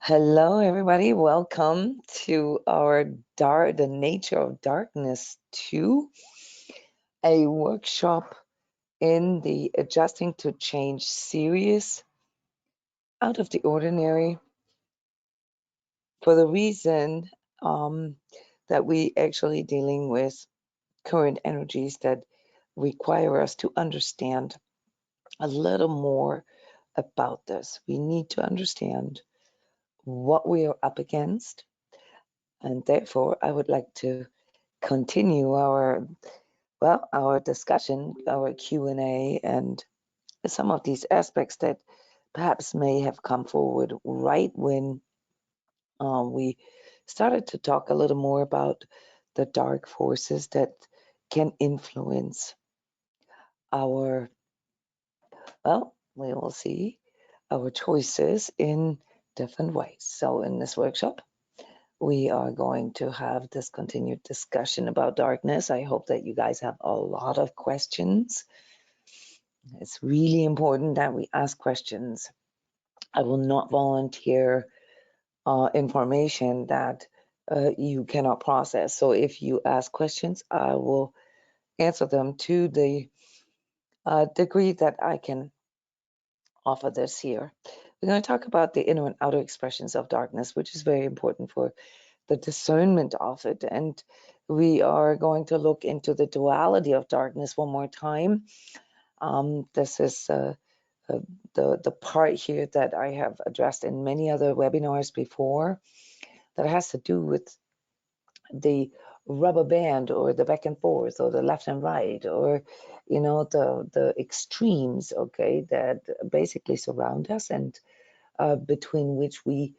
Hello, everybody. Welcome to our The Nature of Darkness 2, a workshop in the Adjusting to Change series, out of the ordinary, for the reason that we actually dealing with current energies that require us to understand a little more about this. We need to understand what we are up against, and therefore I would like to continue our discussion, our Q&A, and some of these aspects that perhaps may have come forward right when we started to talk a little more about the dark forces that can influence our, we will see, our choices in different ways. So in this workshop, we are going to have this continued discussion about darkness. I hope that you guys have a lot of questions. It's really important that we ask questions. I will not volunteer information that you cannot process. So if you ask questions, I will answer them to the degree that I can offer this here. We're going to talk about the inner and outer expressions of darkness, which is very important for the discernment of it. And we are going to look into the duality of darkness one more time. This is the part here that I have addressed in many other webinars before, that has to do with the rubber band, or the back and forth, or the left and right, or the extremes, okay, that basically surround us, and between which we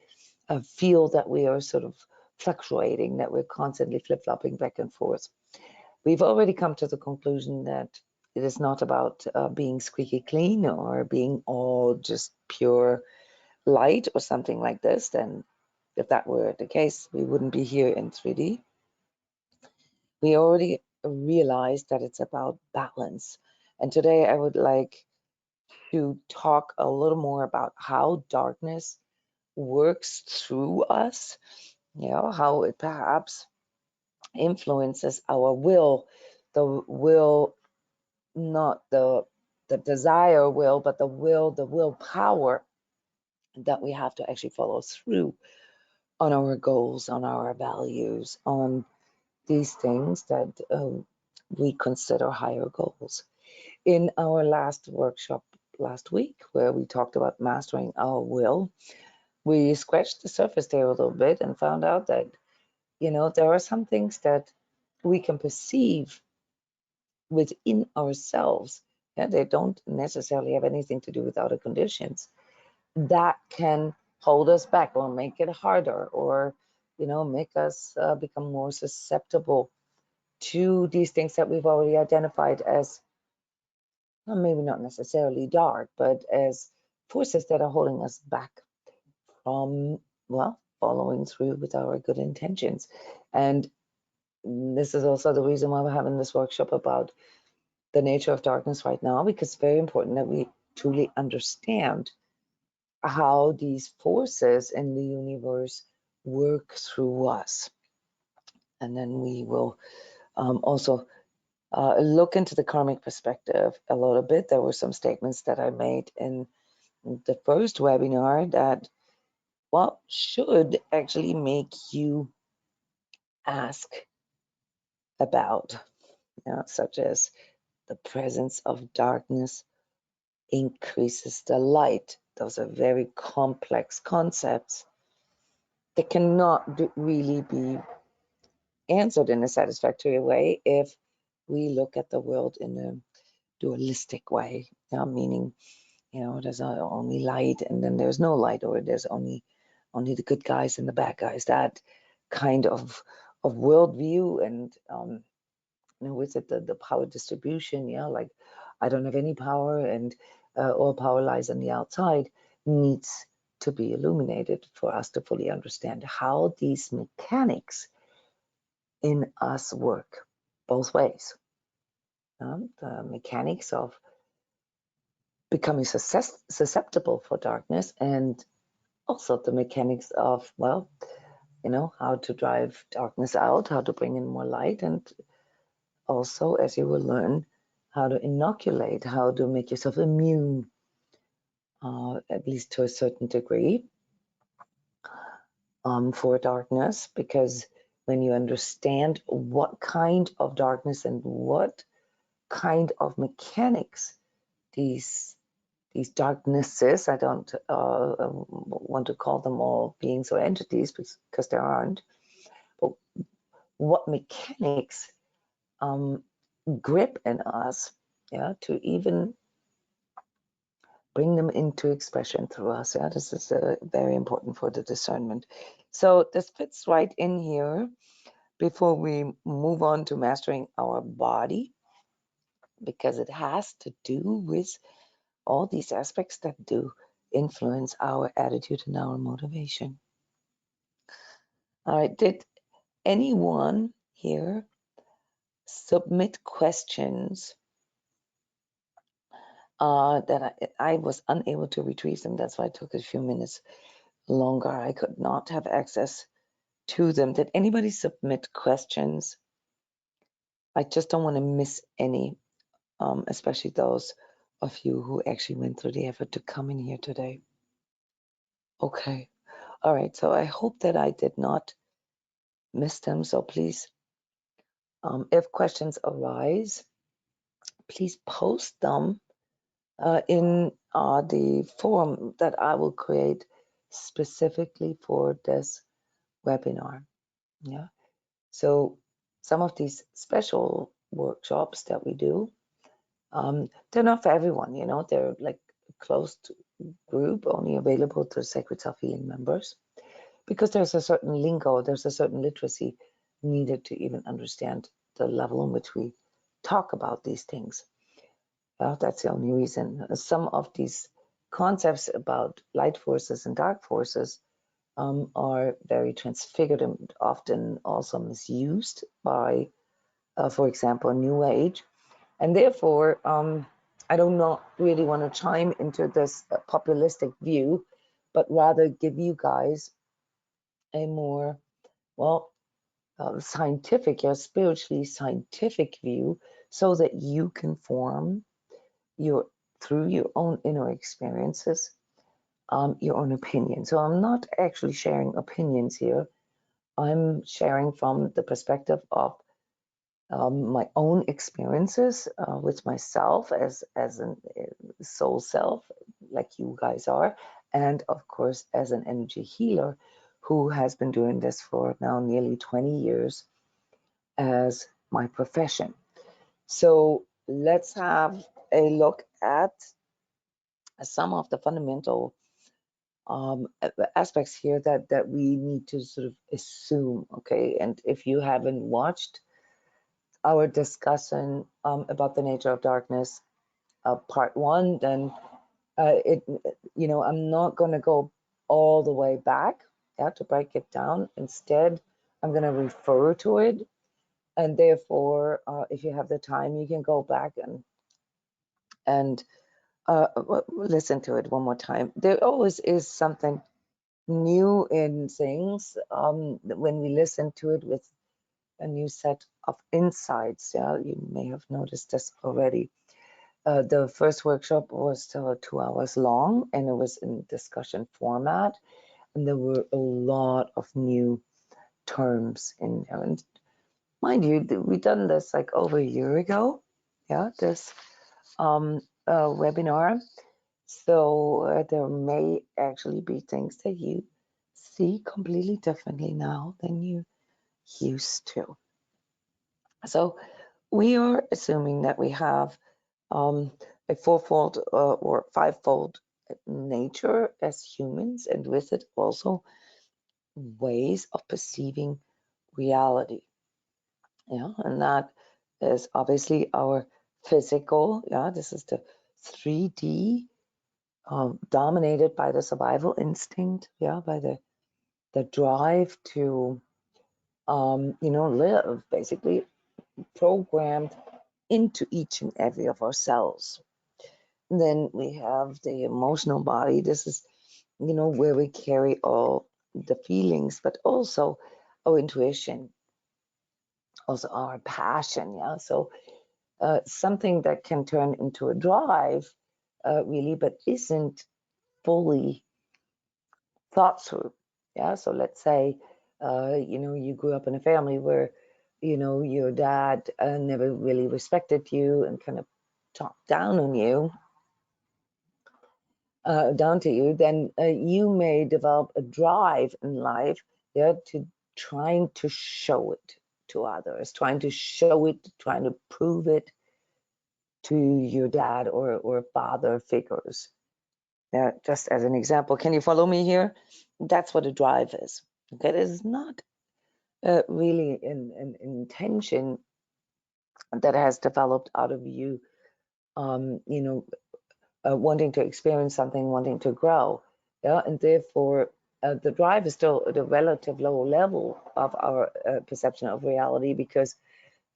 feel that we are sort of fluctuating, that we're constantly flip-flopping back and forth. We've already come to the conclusion that it is not about being squeaky clean or being all just pure light or something like this. Then if that were the case, we wouldn't be here in 3D. We already realized that it's about balance. And today I would like to talk a little more about how darkness works through us, how it perhaps influences our will, the will, not the desire will, but the willpower that we have to actually follow through on our goals, on our values, on these things that we consider higher goals. In our last workshop last week, where we talked about mastering our will, we scratched the surface there a little bit and found out that, there are some things that we can perceive within ourselves. Yeah, they don't necessarily have anything to do with outer conditions that can hold us back or make it harder, or make us become more susceptible to these things that we've already identified as, well, maybe not necessarily dark, but as forces that are holding us back from, following through with our good intentions. And this is also the reason why we're having this workshop about the nature of darkness right now, because it's very important that we truly understand how these forces in the universe work through us. And then we will also look into the karmic perspective a little bit. There were some statements that I made in the first webinar that, should actually make you ask about, such as the presence of darkness increases the light. Those are very complex concepts that cannot really be answered in a satisfactory way if we look at the world in a dualistic way, meaning, there's only light and then there's no light, or there's only the good guys and the bad guys. That kind of worldview, and with it the power distribution, like I don't have any power, and all power lies on the outside, needs to be illuminated for us to fully understand how these mechanics in us work both ways. The mechanics of becoming susceptible for darkness, and also the mechanics of, well, how to drive darkness out, how to bring in more light, and also, as you will learn, how to inoculate, how to make yourself immune, at least to a certain degree, for darkness, because when you understand what kind of darkness and what kind of mechanics these darknesses, I don't want to call them all beings or entities because there aren't, but what mechanics grip in us, to even bring them into expression through us. This is very important for the discernment. So this fits right in here before we move on to mastering our body, because it has to do with all these aspects that do influence our attitude and our motivation. All right, did anyone here submit questions that I was unable to retrieve them? That's why it took a few minutes longer. I could not have access to them. Did anybody submit questions? I just don't want to miss any, especially those of you who actually went through the effort to come in here today. Okay. All right. So I hope that I did not miss them. So please, if questions arise, please post them in the forum that I will create specifically for this webinar. Yeah. So some of these special workshops that we do, they're not for everyone, they're like a closed group, only available to Sacred Self-Healing members, because there's a certain lingo, there's a certain literacy needed to even understand the level in which we talk about these things. That's the only reason. Some of these concepts about light forces and dark forces are very transfigured and often also misused by, for example, New Age. And therefore, I do not really want to chime into this populistic view, but rather give you guys a more, well, scientific or spiritually scientific view, so that you can form through your own inner experiences, your own opinion. So I'm not actually sharing opinions here. I'm sharing from the perspective of my own experiences with myself as an soul self, like you guys are, and of course as an energy healer who has been doing this for now nearly 20 years as my profession. So let's have a look at some of the fundamental aspects here that we need to sort of assume, okay? And if you haven't watched our discussion about the nature of darkness, part 1, then I'm not going to go all the way back, to break it down. Instead, I'm going to refer to it, and therefore, if you have the time, you can go back and listen to it one more time. There always is something new in things when we listen to it with a new set of insights. You may have noticed this already. The first workshop was 2 hours long, and it was in discussion format, and there were a lot of new terms in there. And mind you, we done this like over a year ago, this webinar. So there may actually be things that you see completely differently now than you used to. So we are assuming that we have a fourfold or fivefold nature as humans, and with it also ways of perceiving reality. And that is obviously our physical. This is the 3D, dominated by the survival instinct. By the drive to live, basically programmed into each and every of our cells. And then we have the emotional body. This is where we carry all the feelings, but also our intuition, also our passion. Yeah. So something that can turn into a drive, really, but isn't fully thought through. Yeah. So let's say, you grew up in a family where, your dad never really respected you and kind of talked down on you, down to you, then you may develop a drive in life, yeah, to trying to show it to others, trying to show it, trying to prove it to your dad or father figures. Yeah, just as an example, can you follow me here? That's what a drive is. Okay, it is not really an intention that has developed out of you, um, you know, wanting to experience something, wanting to grow. Yeah, and therefore the drive is still at a relative low level of our perception of reality, because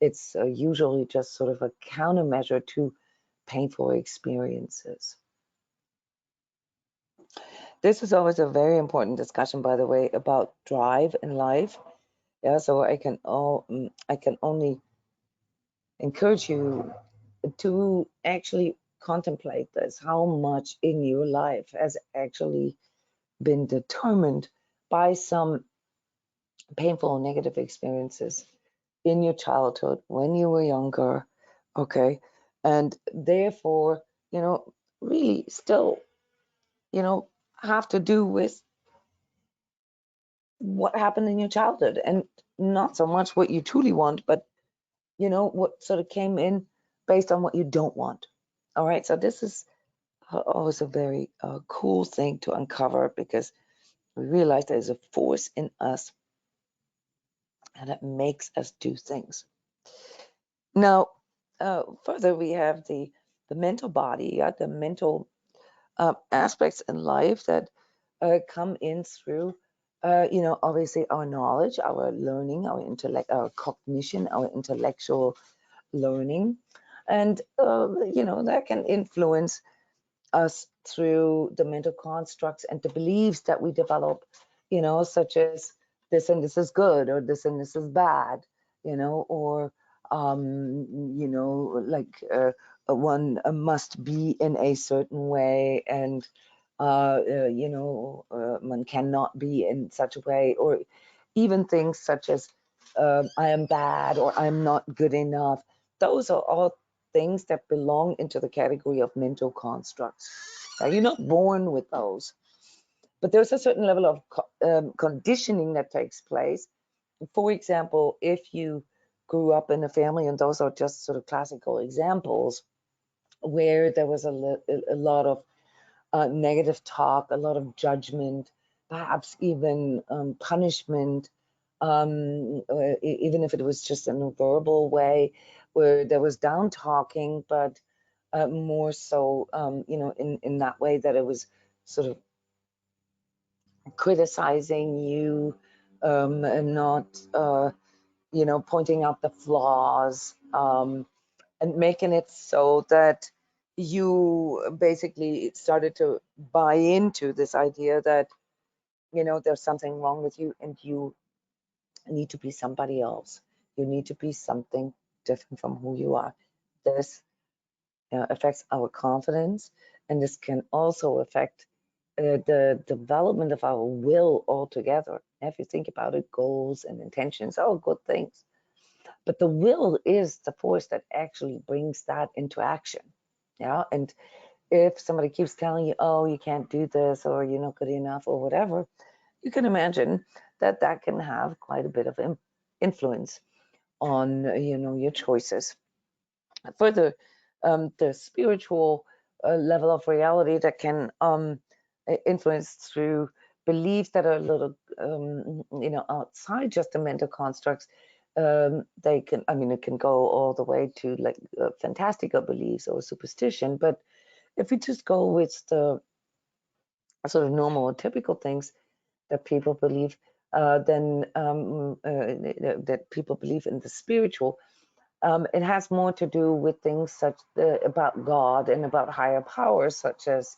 it's usually just sort of a countermeasure to painful experiences. This is always a very important discussion, by the way, about drive in life. Yeah, so I can only encourage you to actually contemplate this. How much in your life has actually been determined by some painful or negative experiences in your childhood when you were younger, okay? And therefore, really still, you know, have to do with what happened in your childhood, and not so much what you truly want, but what sort of came in based on what you don't want. All right, so this is always a very cool thing to uncover, because we realize there's a force in us and it makes us do things. Now, further, we have the mental body, yeah, the mental aspects in life that come in through, obviously our knowledge, our learning, our intellect, our cognition, our intellectual learning, and that can influence us through the mental constructs and the beliefs that we develop, such as this and this is good, or this and this is bad, or like one must be in a certain way, and one cannot be in such a way, or even things such as I am bad or I'm not good enough. Those are all things that belong into the category of mental constructs. Now, you're not born with those, but there's a certain level of conditioning that takes place. For example, if you grew up in a family, and those are just sort of classical examples, where there was a lot of negative talk, a lot of judgment, perhaps even punishment, even if it was just in a verbal way, where there was down talking, but more so, in that way that it was sort of criticizing you, and not, pointing out the flaws, and making it so that you basically started to buy into this idea that, there's something wrong with you and you need to be somebody else. You need to be something different from who you are. This affects our confidence, and this can also affect the development of our will altogether. If you think about it, goals and intentions are all good things, but the will is the force that actually brings that into action. Yeah, and if somebody keeps telling you, oh, you can't do this, or you're not good enough, or whatever, you can imagine that that can have quite a bit of influence on your choices. Further, the spiritual level of reality that can influence through beliefs that are a little outside just the mental constructs. They can, I mean, it can go all the way to like fantastical beliefs or superstition, but if we just go with the sort of normal or typical things that people believe, then that people believe in the spiritual, it has more to do with things such about God and about higher powers, such as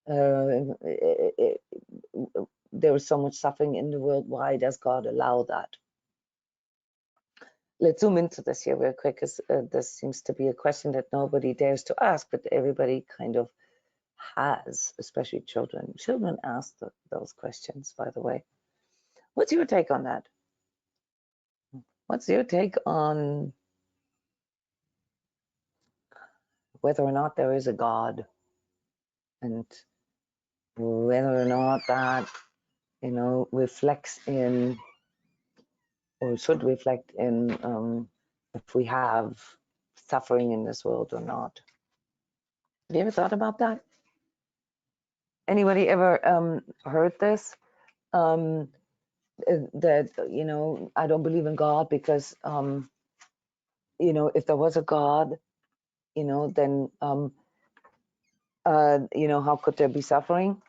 There is so much suffering in the world. Why does God allow that? Let's zoom into this here real quick, because this seems to be a question that nobody dares to ask, but everybody kind of has, especially children. Children ask those questions, by the way. What's your take on that? What's your take on whether or not there is a God, and whether or not that, reflects in, or should reflect in, if we have suffering in this world or not? Have you ever thought about that? Anybody ever heard this? That, I don't believe in God because, if there was a God, then, how could there be suffering?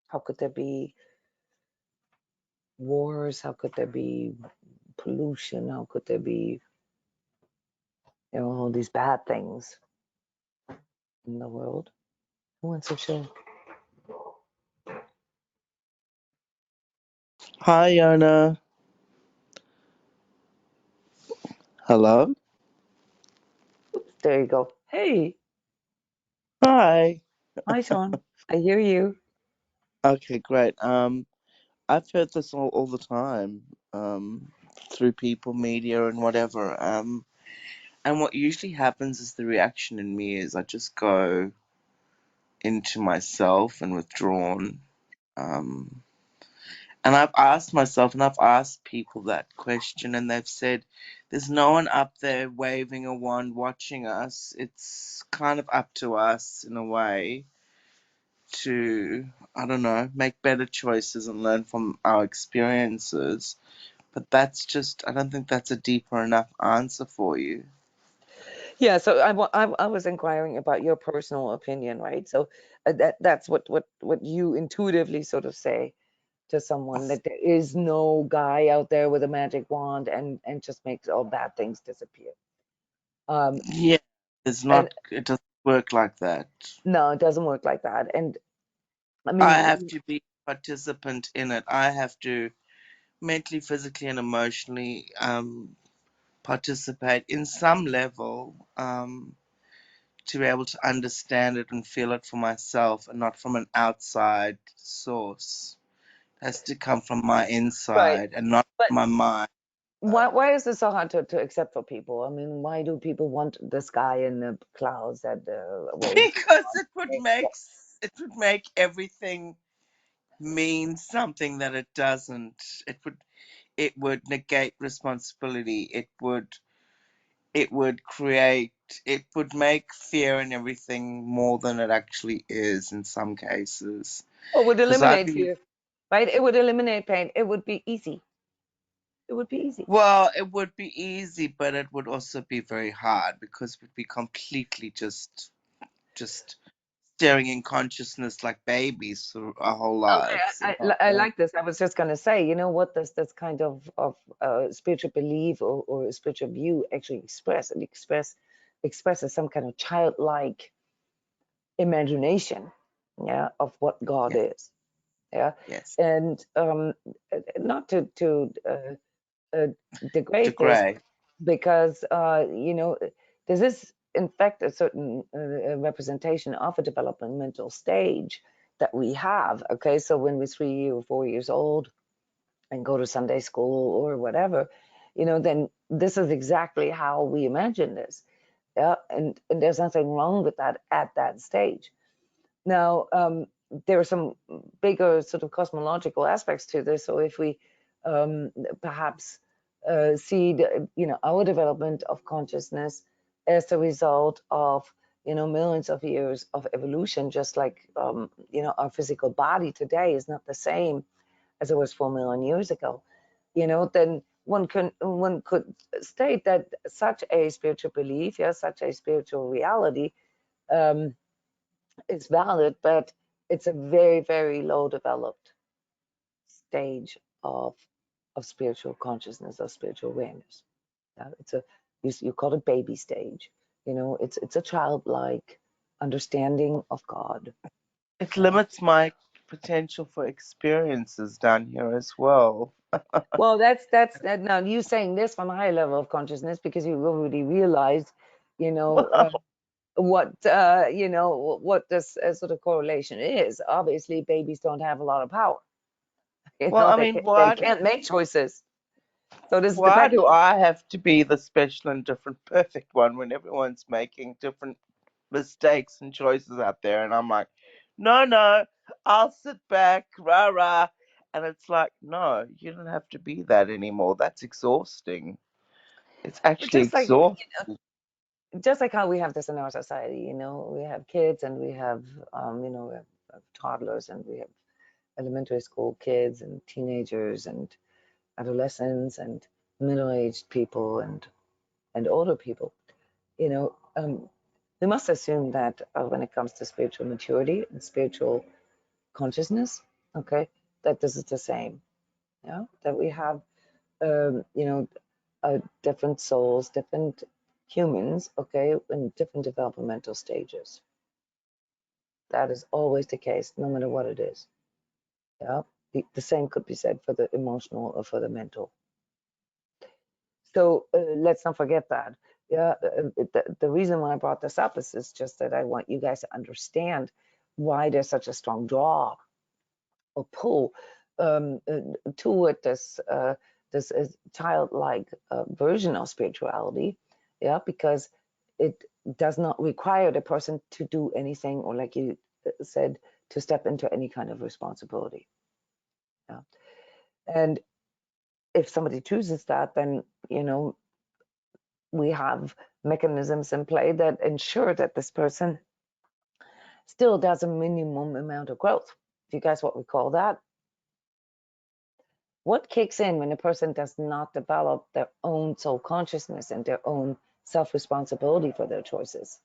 How could there be wars? How could there be pollution? How could there be, all these bad things in the world? Who wants to share? Hi, Jona. Hello? There you go. Hey, Hi. hi, Sean. I hear you. Okay, great. I've heard this all the time, through people, media, and whatever. And what usually happens is the reaction in me is I just go into myself and withdrawn. Um, and I've asked myself and I've asked people that question, and they've said, there's no one up there waving a wand watching us. It's kind of up to us in a way to, I don't know, make better choices and learn from our experiences. But that's just, I don't think that's a deeper enough answer for you. Yeah, so I was inquiring about your personal opinion, right? So that's what you intuitively sort of say to someone, that there is no guy out there with a magic wand and just makes all bad things disappear. Um, Yeah, and it doesn't work like that. no, it doesn't work like that. And I I mean, have to be a participant in it. I have to mentally, physically, and emotionally participate in some level, to be able to understand it and feel it for myself and not from an outside source. It has to come from my right. inside and not But my mind. why is this so hard to accept for people? I mean, why do people want this guy in the clouds that waves Because around? it would make everything mean something that it doesn't. It would negate responsibility. It would make fear and everything more than it actually is in some cases. Or would Because I eliminate believe, fear, right? It would eliminate pain. It would be easy. It would be easy. well, it would be easy, but it would also be very hard because we'd be completely just staring in consciousness like babies through our whole Okay, lives. I like this. I was just going to say, what does this kind of spiritual belief or spiritual view actually express? It expresses some kind of childlike imagination, yeah, of what God Yeah, is, yeah, yes. and not to uh, degrade this, Degrade. because this is in fact a certain representation of a developmental stage that we have. Okay, so when we're 3 or 4 years old and go to Sunday school or whatever, then this is exactly how we imagine this. Yeah, and there's nothing wrong with that at that stage. Now, there are some bigger sort of cosmological aspects to this. So if we um, perhaps see our development of consciousness as a result of millions of years of evolution, just like our physical body today is not the same as it was 4 million years ago, then one could state that such a spiritual belief, yeah, such a spiritual reality, um, is valid, but it's a very, very low developed stage of spiritual consciousness, of spiritual awareness. Yeah, it's a you call it baby stage. It's a childlike. understanding of God. It Yeah. limits my potential for experiences down here as well. Well, that's that. Now you saying this from a high level of consciousness because you already realized, you know, what what this sort of correlation is. Obviously, babies don't have a lot of power. You Well, know, I mean, they can't make choices. So this is the why fact. do I have to be the special and different perfect one when everyone's making different mistakes and choices out there? And I'm like, no, no, I'll sit back, rah rah. And it's like, no, you don't have to be that anymore. That's exhausting. It's But actually exhausting. just like how we have this in our society, we have kids and we have we have toddlers and we have elementary school kids and teenagers and adolescents and middle-aged people and older people. You know, we must assume that when it comes to spiritual maturity and spiritual consciousness, okay, that this is the same. Yeah, that we have, different souls, different humans, okay, in different developmental stages. That is always the case, no matter what it is. Yeah, the same could be said for the emotional or for the mental. So let's not forget that. Yeah, the reason why I brought this up is just that I want you guys to understand why there's such a strong draw or pull toward this childlike version of spirituality. Yeah, because it does not require the person to do anything, or like you said, to step into any kind of responsibility. Yeah, and if somebody chooses that, then we have mechanisms in play that ensure that this person still does a minimum amount of growth. Do you guys what we call that? What kicks in when a person does not develop their own soul consciousness and their own self responsibility for their choices?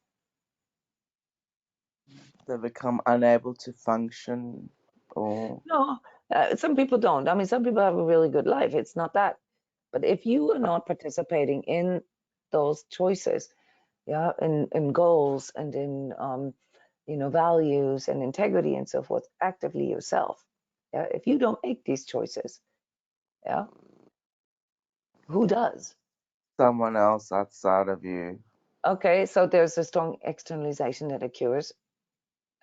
They become unable to function or No, some people don't. I mean, some people have a really good life. It's not that. But if you are not participating in those choices, yeah, in goals and in values and integrity and so forth, actively yourself, yeah, if you don't make these choices, yeah, who does? someone else outside of you. Okay, so there's a strong externalization that occurs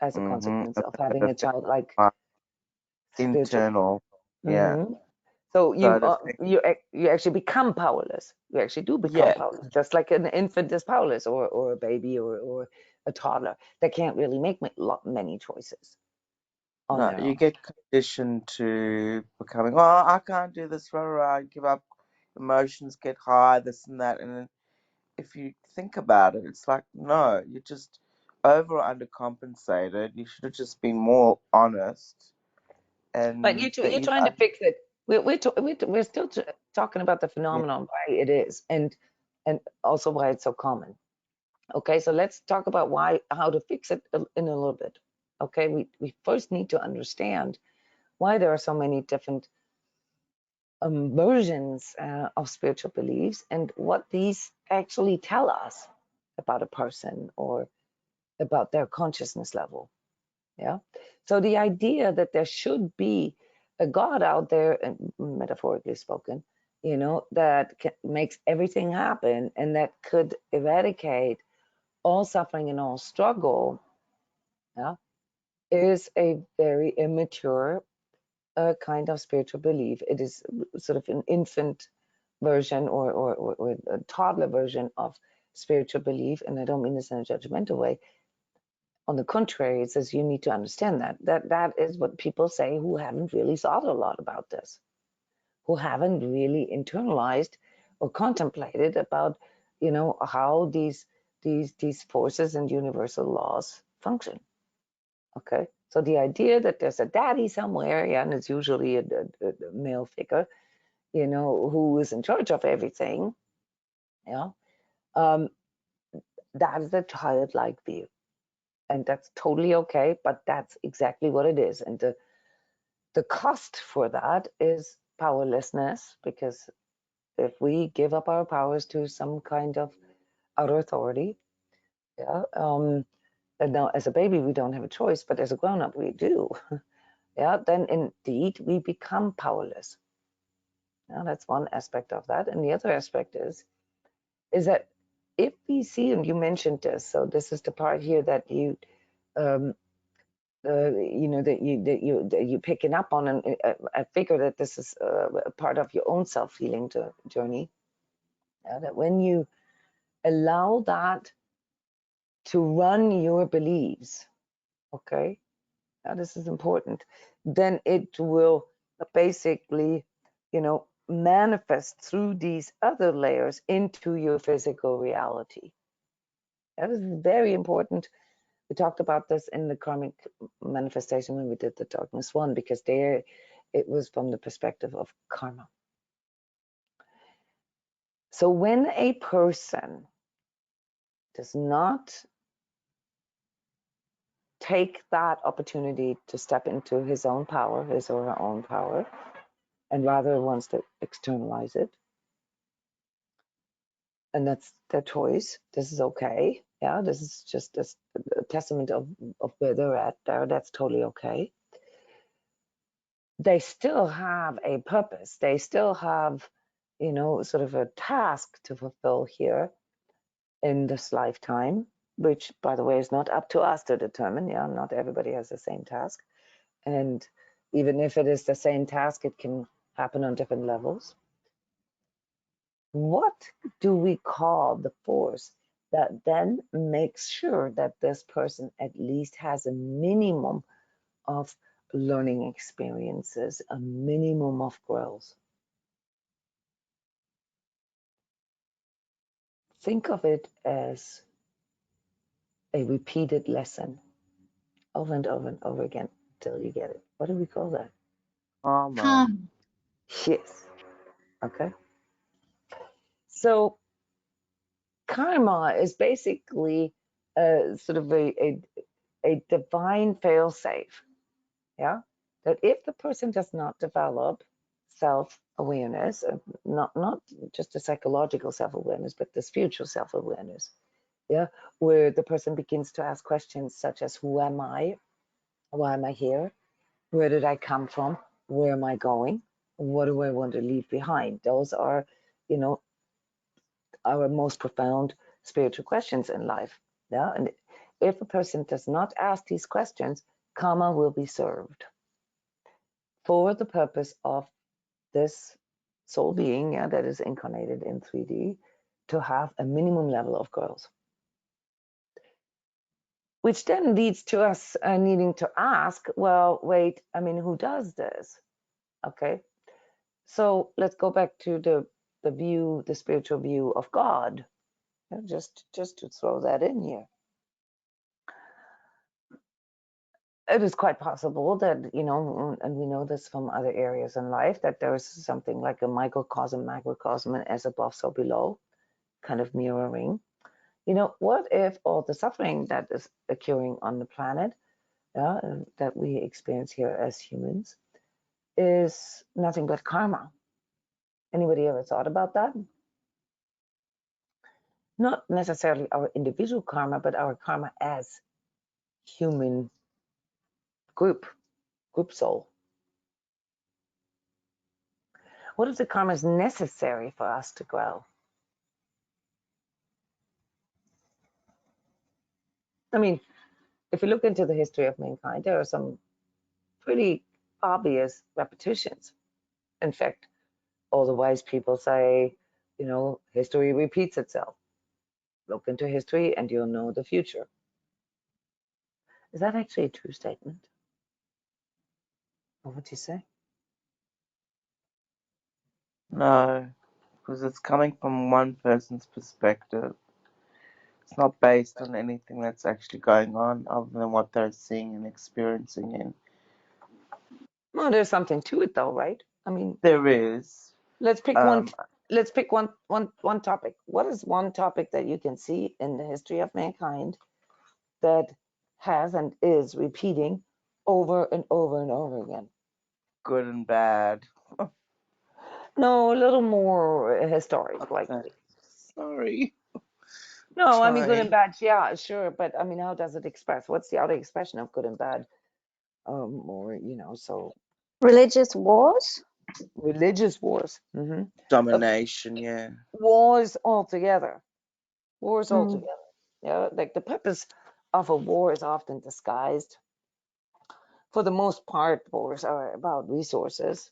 as a Mm-hmm. consequence of It having a affects childlike my spiritual. internal. Yeah. Hmm. So So you it affects. you actually become powerless. You actually do become Yeah. powerless, just like an infant is powerless, or a baby, or a toddler that can't really make many choices on No, their you own. get conditioned to becoming, oh, I can't do this, rah, rah, I give up, emotions get high, this and that. And then if you think about it, it's like, no, you're just over or undercompensated. You should have just been more honest. But And you're trying to fix it. We're still talking about the yeah, phenomenon, why it is, and also why it's so common. Okay, so let's talk about how to fix it in a little bit. Okay, we first need to understand why there are so many different versions of spiritual beliefs and what these actually tell us about a person or about their consciousness level. Yeah. So the idea that there should be a God out there, metaphorically spoken, that makes everything happen and that could eradicate all suffering and all struggle, yeah, is a very immature kind of spiritual belief. It is sort of an infant version or a toddler version of spiritual belief. And I don't mean this in a judgmental way. On the contrary, it says you need to understand that is what people say who haven't really thought a lot about this, who haven't really internalized or contemplated about how these forces and universal laws function. Okay, so the idea that there's a daddy somewhere, yeah, and it's usually a male figure, who is in charge of everything, yeah, um, that is a childlike view, and that's totally okay. But that's exactly what it is, and the cost for that is powerlessness, because if we give up our powers to some kind of outer authority, yeah, now as a baby we don't have a choice, but as a grown-up we do. Yeah, then indeed we become powerless. Yeah, that's one aspect of that. And the other aspect is that if we see, and you mentioned this, so this is the part here that you um, that you picking up on, and I figure that this is a part of your own self-healing journey. That when you allow that to run your beliefs, okay, now this is important, then it will basically, manifest through these other layers into your physical reality. That is very important. We talked about this in the karmic manifestation when we did the darkness one, because there it was from the perspective of karma. So when a person does not take that opportunity to step into his own power, his or her own power, and rather wants to externalize it, and that's their choice. This is okay. Yeah, this is just a testament of where they're at there. That's totally okay. They still have a purpose. They still have, sort of a task to fulfill here in this lifetime, which, by the way, is not up to us to determine. Yeah, not everybody has the same task. And even if it is the same task, it can happen on different levels. What do we call the force that then makes sure that this person at least has a minimum of learning experiences, a minimum of growth? Think of it as a repeated lesson over and over and over again until you get it. What do we call that? Karma. Calm. Yes. Okay. So karma is basically sort of a divine failsafe. Yeah. That if the person does not develop self-awareness, not just a psychological self-awareness, but the spiritual self-awareness, yeah, where the person begins to ask questions such as, who am I? Why am I here? Where did I come from? Where am I going? What do I want to leave behind? Those are, you know, our most profound spiritual questions in life. Yeah. And if a person does not ask these questions, karma will be served for the purpose of this soul being, yeah, that is incarnated in 3D, to have a minimum level of growth. Which then leads to us needing to ask, well, wait, I mean, who does this? Okay. So let's go back to the view, the spiritual view of God. Just to throw that in here. It is quite possible that, and we know this from other areas in life, that there is something like a microcosm, macrocosm, and as above, so below, kind of mirroring. What if all the suffering that is occurring on the planet, that we experience here as humans, is nothing but karma? Anybody ever thought about that? Not necessarily our individual karma, but our karma as human group soul. What if the karma is necessary for us to grow? I mean, if you look into the history of mankind, there are some pretty obvious repetitions. In fact, all the wise people say, history repeats itself. Look into history and you'll know the future. Is that actually a true statement? What would you say? No, because it's coming from one person's perspective. It's not based on anything that's actually going on other than what they're seeing and experiencing in. Well, there's something to it though, right? I mean, There is. let's pick one. Um, Let's pick one topic. What is one topic that you can see in the history of mankind that has and is repeating over and over and over again? good and bad. No, a little more historic, like Okay. Sorry. No, I mean good and trying. bad, yeah, sure, but I mean, how does it express? What's the outer expression of good and bad? Or so Religious wars? religious wars, uh, Domination, yeah. wars altogether, wars Mm. altogether. Yeah, like the purpose of a war is often disguised. For the most part, wars are about resources,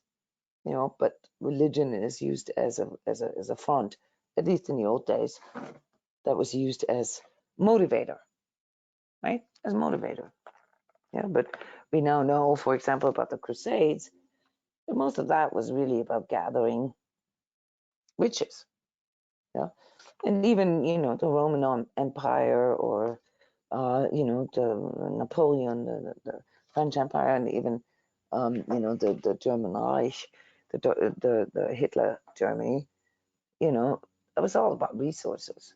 but religion is used as a front. At least in the old days, that was used as motivator, right? As motivator. Yeah, but we now know, for example, about the Crusades, that most of that was really about gathering riches. Yeah, and even the Roman Empire, or the Napoleon, the French Empire, and even the German Reich, the Hitler Germany. It was all about resources.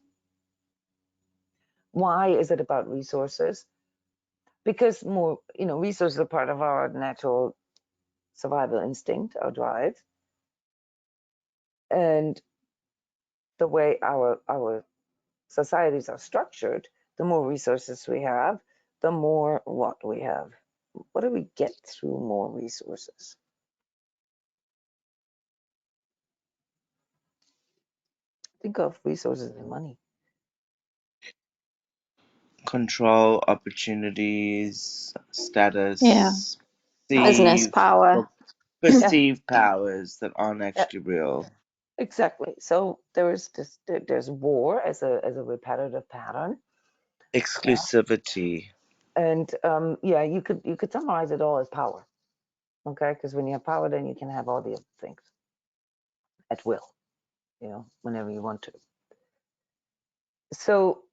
Why is it about resources? Because more resources are part of our natural survival instinct, our drive, and the way our societies are structured. The more resources we have, the more what we have. What do we get through more resources? Think of resources and money. Control, opportunities, Yeah. status, Business perceived, power. or Yeah, perceived powers that aren't yeah, actually real. exactly. So there's war as a repetitive pattern. Yeah, Exclusivity. and yeah, you could summarize it all as power. Okay, because when you have power, then you can have all the other things at will. Whenever you want to. So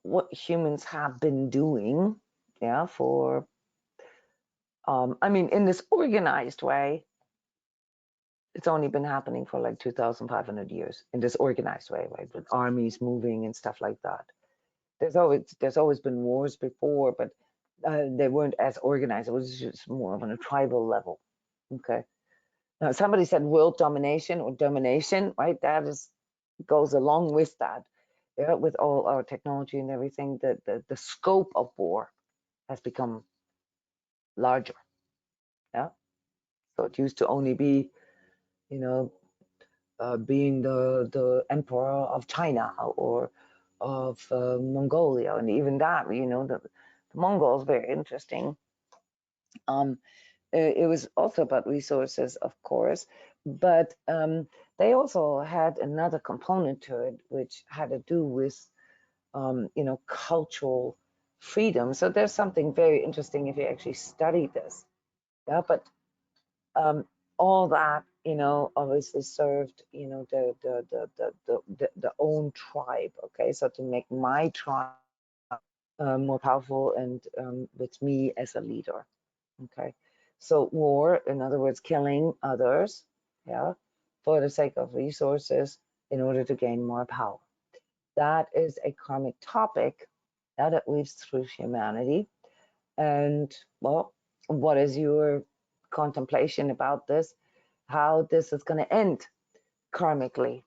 what humans have been doing, yeah, for I mean, in this organized way, it's only been happening for like 2,500 years in this organized way, right? With armies moving and stuff like that. There's always been wars before, but they weren't as organized. It was just more on a tribal level. Okay. Now, somebody said world domination or domination, right? That is goes along with that. Yeah, with all our technology and everything, the scope of war has become larger. Yeah. So it used to only be, you know, being the emperor of China or of Mongolia, and even that, the Mongols, very interesting. Um, it was also about resources, of course, but they also had another component to it, which had to do with cultural freedom. So there's something very interesting if you actually study this. Yeah, but um, all that, obviously served, the own tribe. Okay, so to make my tribe more powerful and with me as a leader. Okay, so war, in other words, killing others, yeah, for the sake of resources in order to gain more power. That is a karmic topic that weaves through humanity. And well, what is your contemplation about this? How this is going to end karmically?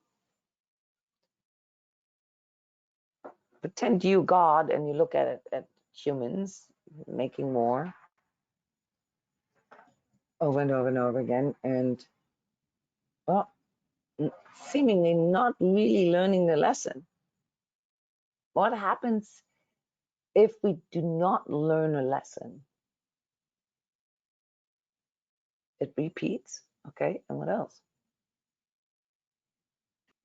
Pretend you God and you look at it at humans making more over and over and over again, and well, seemingly not really learning the lesson. What happens if we do not learn a lesson? It repeats. Okay, and what else?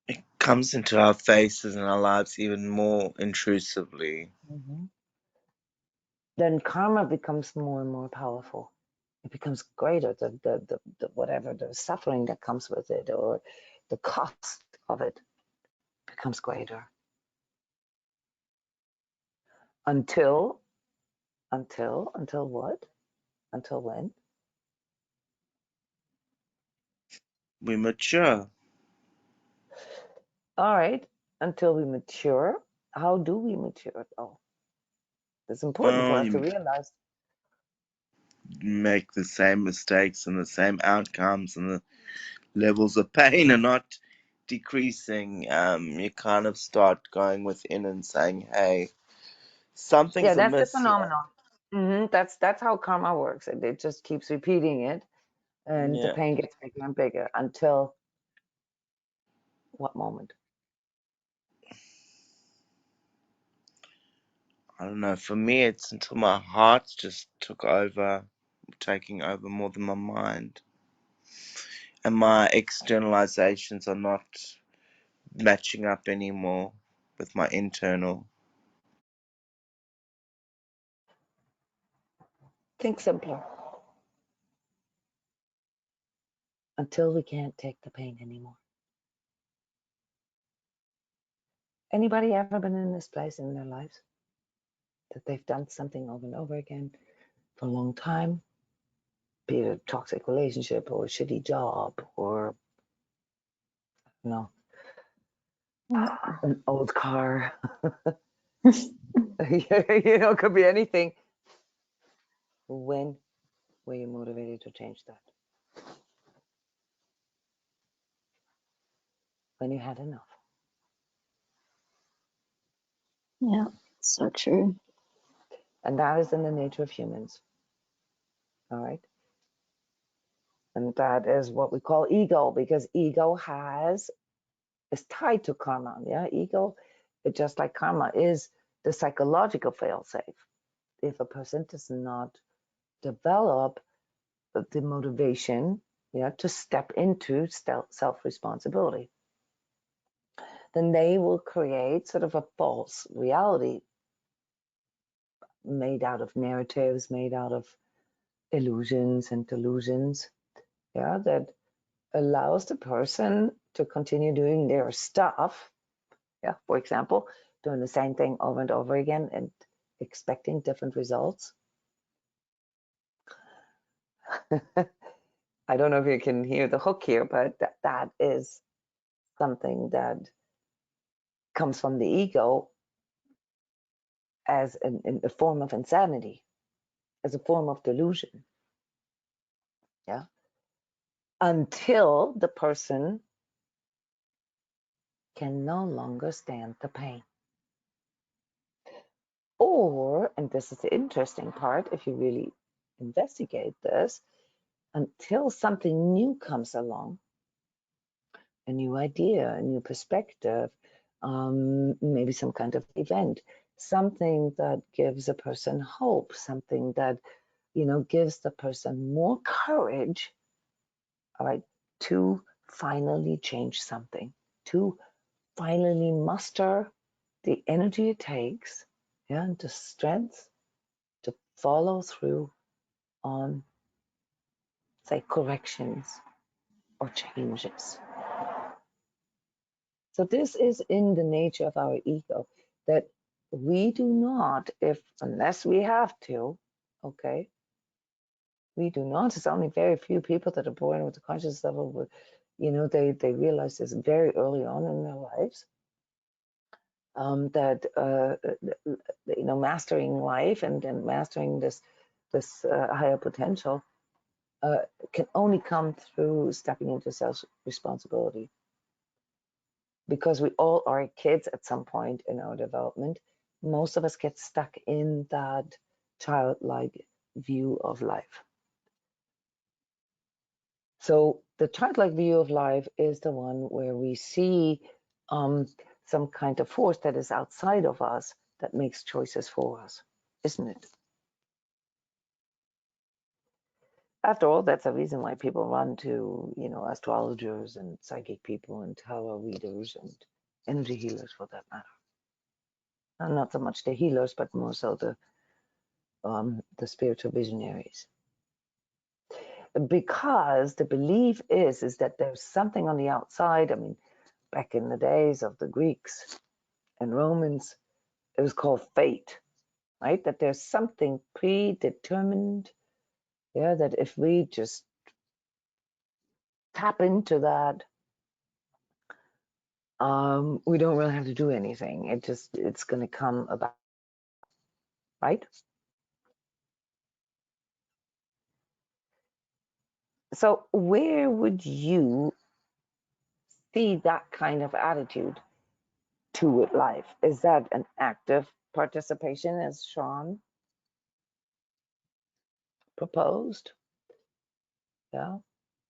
It comes into our faces and our lives even more intrusively. Mhm. Then karma becomes more and more powerful. It becomes greater, the whatever the suffering that comes with it, or the cost of it becomes greater until until what? Until when? We mature. All right, until we mature. How do we mature? Oh, it's important for Well, us to you realize. make the same mistakes and the same outcomes, and the levels of pain are not decreasing, you kind of start going within and saying, hey, something's that's the amiss here. phenomenon. That's how karma works. It just keeps repeating it, and the Yeah. pain gets bigger and bigger until what moment? I don't know. For me, it's until my heart just taking over more than my mind. And my externalizations are not matching up anymore with my internal. Think simpler. Until we can't take the pain anymore. Anybody ever been in this place in their lives that they've done something over and over again for a long time, be it a toxic relationship or a shitty job or, you know, an old car, it could be anything. When were you motivated to change that? When you had enough. Yeah, so true. And that is in the nature of humans. All right. And that is what we call ego, because ego is tied to karma. Yeah, ego, just like karma, is the psychological failsafe. If a person does not develop the motivation, to step into self-responsibility, then they will create sort of a false reality made out of narratives, made out of illusions and delusions, that allows the person to continue doing their stuff. For example, doing the same thing over and over again and expecting different results. I don't know if you can hear the hook here, but that is something that comes from the ego as a form of insanity, as a form of delusion. Yeah. Until the person can no longer stand the pain. Or, and this is the interesting part, if you really investigate this, until something new comes along, a new idea, a new perspective, maybe some kind of event, something that gives a person hope, something that, gives the person more courage, all right, to finally change something, to finally muster the energy it takes, and the strength to follow through on, say, corrections or changes. So this is in the nature of our ego, that we do not, unless we have to, okay, we do not. It's only very few people that are born with the conscious level with, they realize this very early on in their lives, that mastering life and mastering this higher potential can only come through stepping into self-responsibility. Because we all are kids at some point in our development, most of us get stuck in that childlike view of life. So the childlike view of life is the one where we see some kind of force that is outside of us that makes choices for us, isn't it? After all, that's a reason why people run to, astrologers and psychic people and tarot readers and energy healers, for that matter. Not so much the healers, but more so the spiritual visionaries. Because the belief is that there's something on the outside. I mean, back in the days of the Greeks and Romans, it was called fate, right? That there's something predetermined, that if we just tap into that, we don't really have to do anything. It's going to come about, right? So where would you see that kind of attitude to life? Is that an active participation, as Sean proposed? Yeah,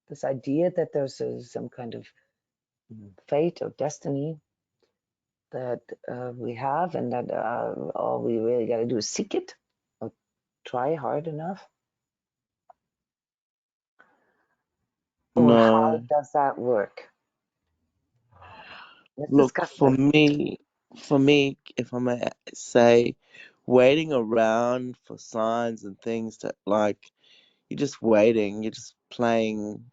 this idea that there's some kind of fate or destiny that we have, and that all we really got to do is seek it or try hard enough. Or how No. does that work? Let's Look, discuss this. for me, if I may say, waiting around for signs and things that, like, you're just waiting, you're just playing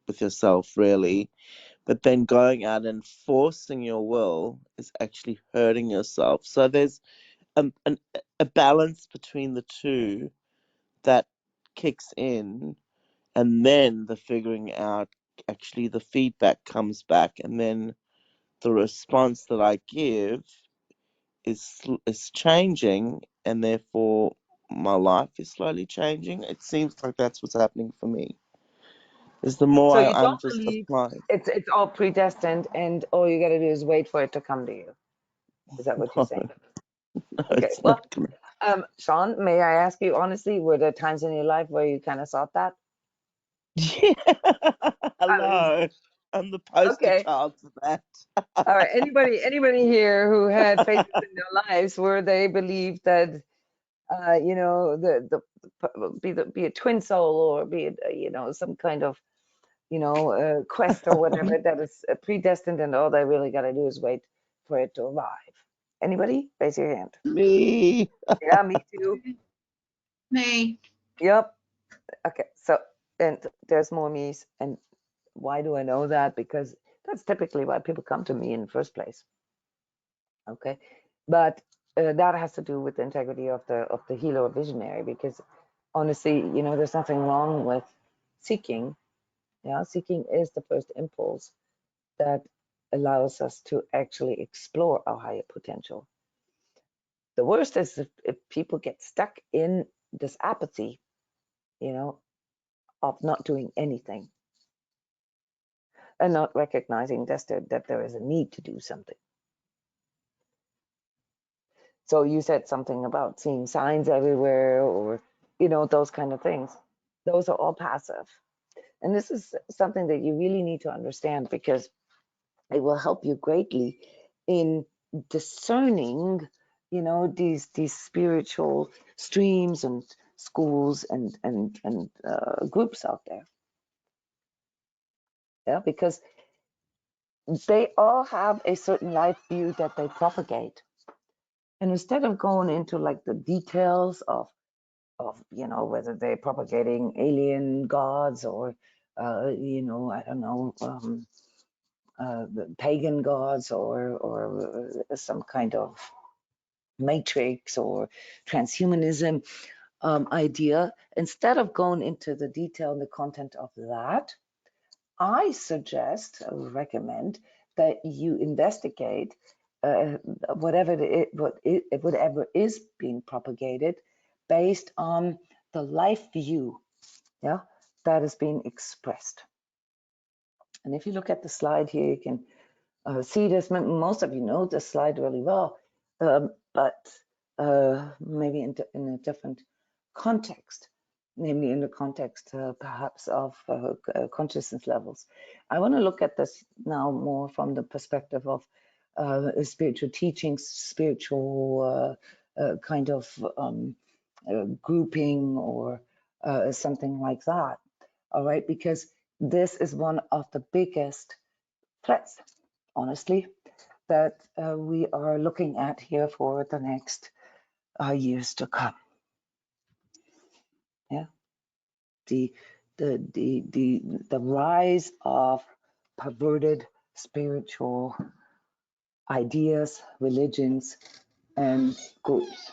with yourself, really. But then going out and forcing your will is actually hurting yourself. So there's a balance between the two that kicks in, and then the figuring out, actually the feedback comes back, and then the response that I give is changing, and therefore my life is slowly changing. It seems like that's what's happening for me. Is the more So you I'm don't just believe applying. it's all predestined, and all you got to do is wait for it to come to you. Is that what you're No, saying? no, Okay. it's Well, not gonna. Sean, may I ask you honestly, were there times in your life where you kind of thought that? Yeah. Um, Hello. I'm the poster okay. child for that. All right. Anybody here who had phases in their lives where they believed that, you know, be a twin soul, or be it, you know, some kind of, you know, quest or whatever that is predestined, and all they really got to do is wait for it to arrive. Anybody? Raise your hand. Me. Yeah, me too. Me. Yep. Okay. So, and there's more me's. And why do I know that? Because that's typically why people come to me in the first place. Okay. But that has to do with the integrity of the healer or visionary, because honestly, you know, there's nothing wrong with seeking. Yeah, seeking is the first impulse that allows us to actually explore our higher potential. The worst is if people get stuck in this apathy, you know, of not doing anything and not recognizing that there is a need to do something. So you said something about seeing signs everywhere, or, you know, those kind of things. Those are all passive. And this is something that you really need to understand, because it will help you greatly in discerning, you know, these spiritual streams and schools and groups out there. Yeah, because they all have a certain life view that they propagate. And instead of going into like the details of you know, whether they're propagating alien gods, or you know, I don't know, pagan gods, or some kind of matrix or transhumanism idea, instead of going into the detail and the content of that, I suggest, I would recommend that you investigate whatever is being propagated based on the life view, yeah, that is being expressed. And if you look at the slide here, you can see this. Most of you know this slide really well, but maybe in a different context, namely in the context perhaps of consciousness levels. I want to look at this now more from the perspective of spiritual teachings, spiritual kind of grouping, or something like that. All right, because this is one of the biggest threats, honestly, that we are looking at here for the next years to come. Yeah, the the rise of perverted spiritual ideas, religions, and groups.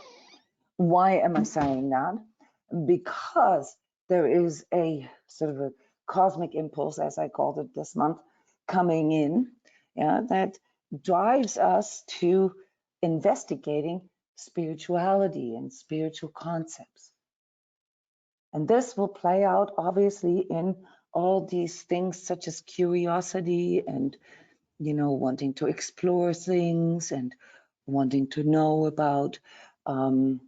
Why am I saying that? Because there is a sort of a cosmic impulse, as I called it this month, coming in, yeah, that drives us to investigating spirituality and spiritual concepts. And this will play out obviously in all these things such as curiosity and wanting to explore things and wanting to know about, the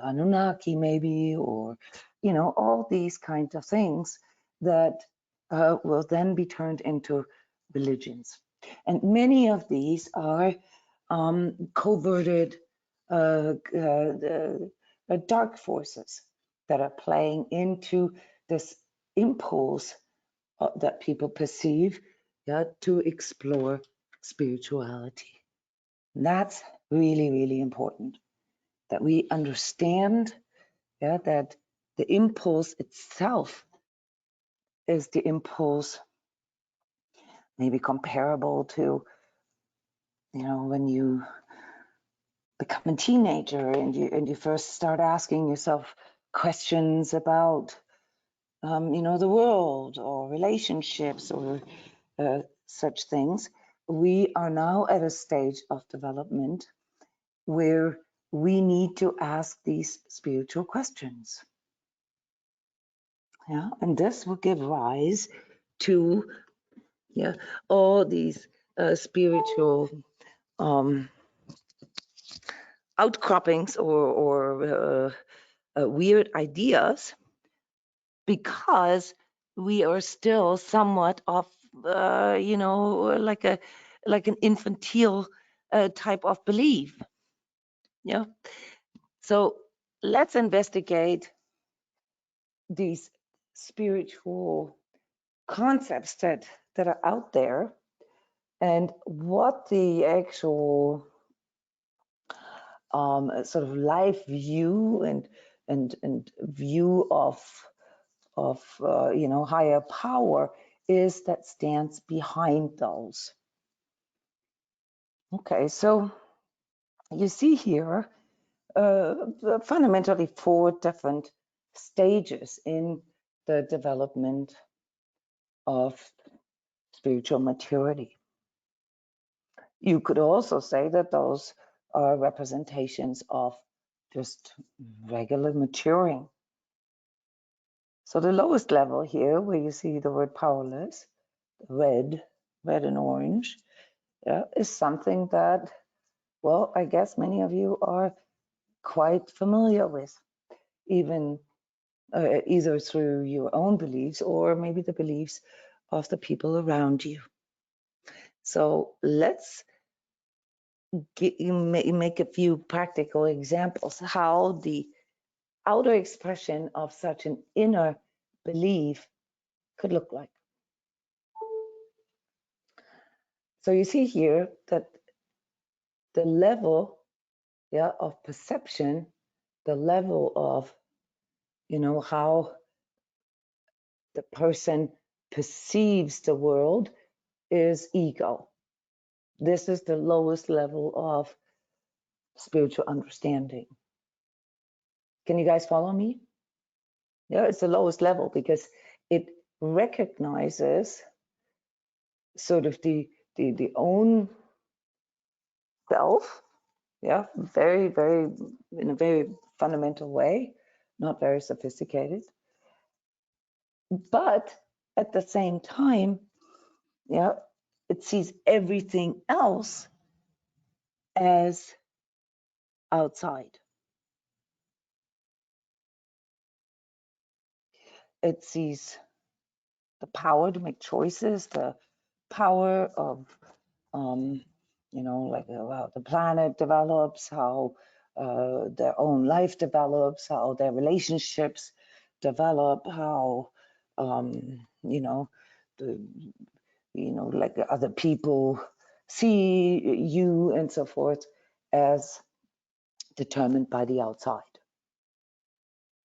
Anunnaki maybe, or, all these kinds of things that will then be turned into religions. And many of these are coverted dark forces that are playing into this impulse that people perceive, to explore spirituality. And that's really, really important that we understand, that the impulse itself is the impulse maybe comparable to, when you become a teenager and you first start asking yourself questions about, the world or relationships or such things. We are now at a stage of development where we need to ask these spiritual questions. Yeah, and this will give rise to all these spiritual outcroppings or weird ideas, because we are still somewhat of like an infantile type of belief. Yeah. So let's investigate these spiritual concepts that are out there, and what the actual sort of life view and view of higher power is that stands behind those. Okay, so you see here fundamentally 4 different stages in the development of spiritual maturity. You could also say that those are representations of just regular maturing. So the lowest level here, where you see the word powerless, red and orange, is something that, well, I guess many of you are quite familiar with, even either through your own beliefs or maybe the beliefs of the people around you. So let's make a few practical examples how the outer expression of such an inner belief could look like. So you see here that the level of perception, the level of how the person perceives the world is ego. This is the lowest level of spiritual understanding. Can you guys follow me? Yeah, it's the lowest level because it recognizes sort of the own self, very, very, in a very fundamental way, not very sophisticated. But at the same time, it sees everything else as outside. It sees the power to make choices, the power of, like how the planet develops, how their own life develops, how their relationships develop, how, like other people see you and so forth, as determined by the outside.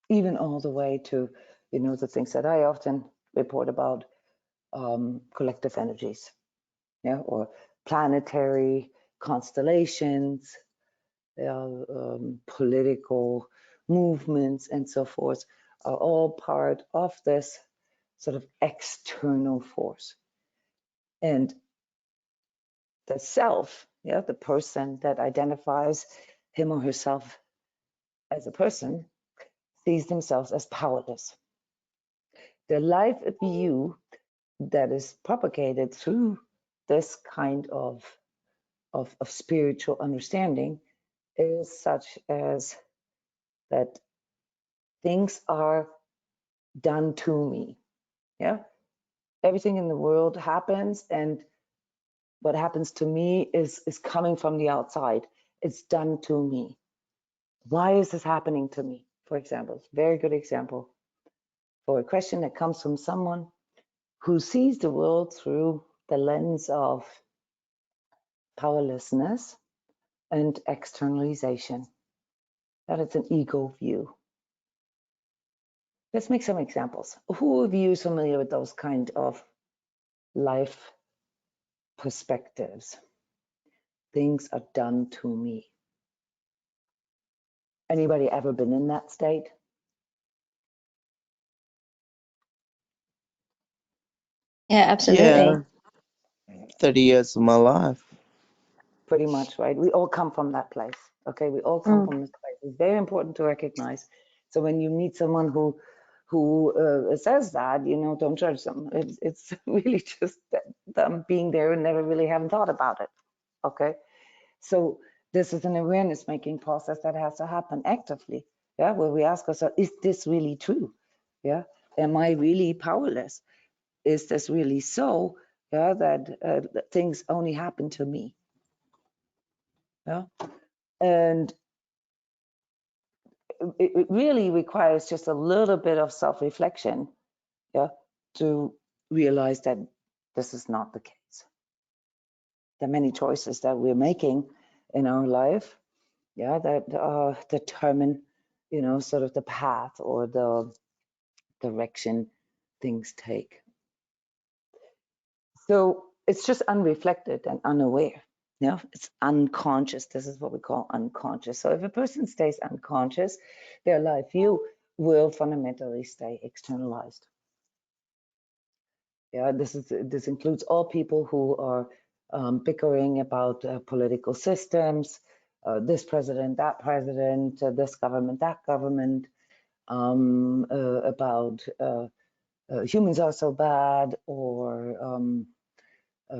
Even all the way to, the things that I often report about, collective energies, or planetary constellations, political movements, and so forth, are all part of this sort of external force. And the self, the person that identifies him or herself as a person, sees themselves as powerless. The life view that is propagated through this kind of spiritual understanding is such as that things are done to me. Yeah, everything in the world happens, and what happens to me is coming from the outside. It's done to me. Why is this happening to me? For example, very good example for a question that comes from someone who sees the world through the lens of powerlessness and externalization. That it's an ego view. Let's make some examples. Who of you is familiar with those kind of life perspectives? Things are done to me. Anybody ever been in that state? Yeah, absolutely. Yeah, 30 years of my life. Pretty much, right? We all come from that place. Okay, we all come from this place. It's very important to recognize. So when you meet someone who says that, don't judge them. It's really just them being there and never really haven't thought about it. Okay, so this is an awareness making process that has to happen actively. Yeah, where we ask ourselves, is this really true? Yeah, am I really powerless? Is this really so? Yeah, that things only happen to me. Yeah, and it really requires just a little bit of self-reflection, yeah, to realize that this is not the case. The many choices that we're making in our life, yeah, that determine, sort of the path or the direction things take. So it's just unreflected and unaware. Yeah, it's unconscious. This is what we call unconscious. So if a person stays unconscious, their life view will fundamentally stay externalized. Yeah, this includes all people who are bickering about political systems, this president, that president, this government, that government, about humans are so bad, or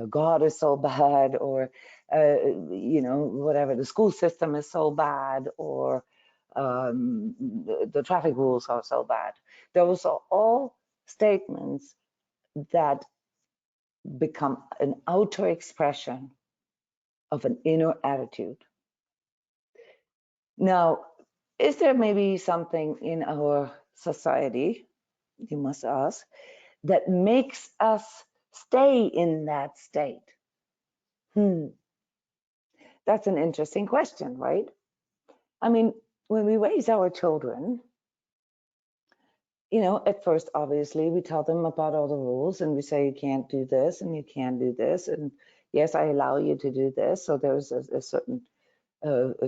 God is so bad, or whatever, the school system is so bad, or the traffic rules are so bad. Those are all statements that become an outer expression of an inner attitude. Now, is there maybe something in our society, you must ask, that makes us stay in that state? That's an interesting question, right? I mean, when we raise our children, at first, obviously, we tell them about all the rules and we say, you can't do this and you can't do this. And yes, I allow you to do this. So there's a certain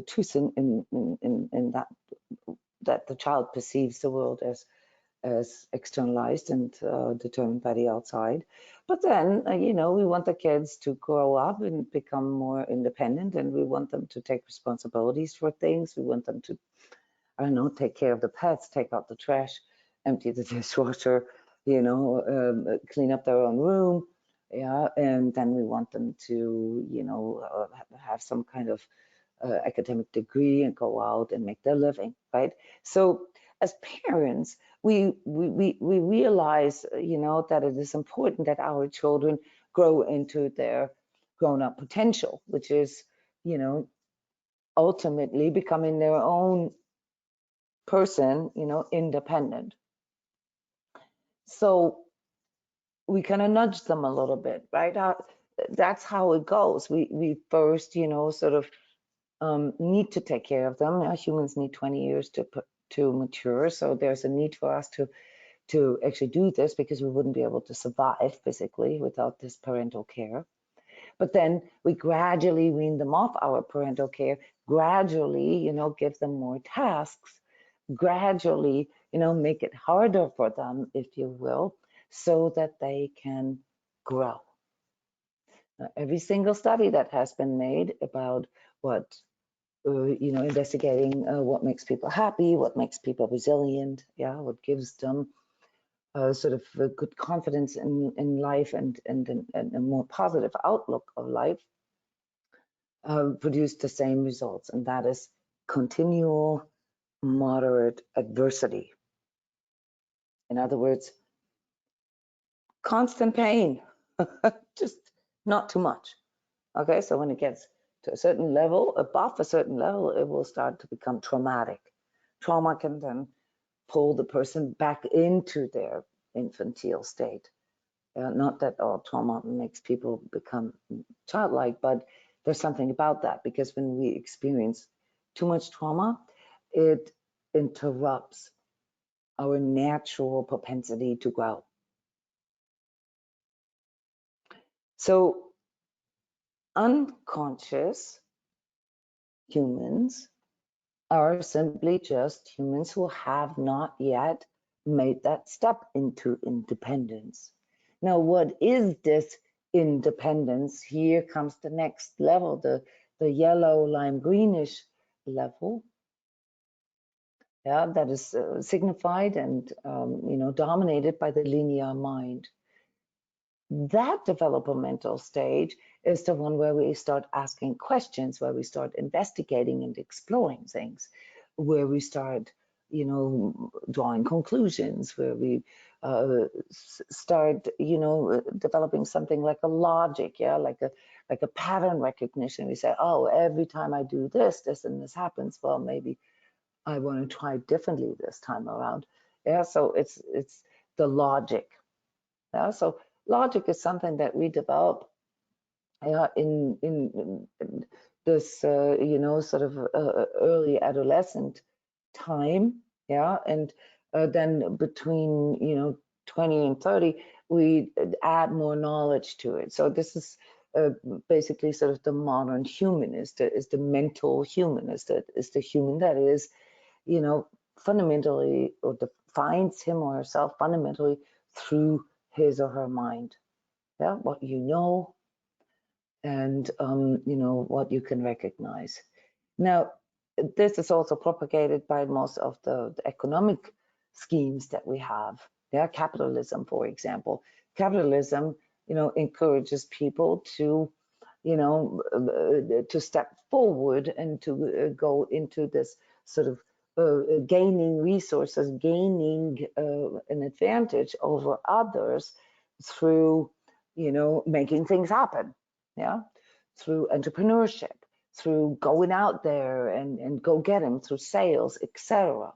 truth in that the child perceives the world as externalized and determined by the outside. But then, we want the kids to grow up and become more independent, and we want them to take responsibilities for things. We want them to, I don't know, take care of the pets, take out the trash, empty the dishwasher, clean up their own room. Yeah, and then we want them to, have some kind of academic degree and go out and make their living, right? So as parents, we realize, that it is important that our children grow into their grown-up potential, which is, ultimately becoming their own person, independent. So we kind of nudge them a little bit, right? That's how it goes. We first, sort of need to take care of them. Humans need 20 years to mature, so there's a need for us to actually do this, because we wouldn't be able to survive physically without this parental care. But then we gradually wean them off our parental care, gradually, give them more tasks, gradually, make it harder for them, if you will, so that they can grow. Every single study that has been made about what investigating what makes people happy, what makes people resilient, yeah, what gives them sort of a good confidence in life and a more positive outlook of life produce the same results, and that is continual moderate adversity. In other words, constant pain, just not too much. Okay, so when it gets to a certain level, above a certain level, it will start to become traumatic. Trauma can then pull the person back into their infantile state. Not that all trauma makes people become childlike, but there's something about that, because when we experience too much trauma, it interrupts our natural propensity to grow. So unconscious humans are simply just humans who have not yet made that step into independence. Now, what is this independence? Here comes the next level, the yellow, lime greenish level. Yeah, that is signified and dominated by the linear mind. That developmental stage is the one where we start asking questions, where we start investigating and exploring things, where we start, drawing conclusions, where we start, developing something like a logic, yeah, like a pattern recognition. We say, oh, every time I do this, this and this happens. Well, maybe I want to try differently this time around. Yeah, so it's the logic. Yeah, so logic is something that we develop in this sort of early adolescent time, yeah, and then between 20 and 30 we add more knowledge to it. So this is basically sort of the modern human, is the mental human, is the human that is fundamentally, or defines him or herself fundamentally through his or her mind. Yeah, what you know, and what you can recognize. Now, this is also propagated by most of the economic schemes that we have. Yeah, capitalism, for example. Capitalism, encourages people to, to step forward and to go into this sort of gaining resources, gaining an advantage over others through, making things happen. Yeah, through entrepreneurship, through going out there and go get them, through sales, etc.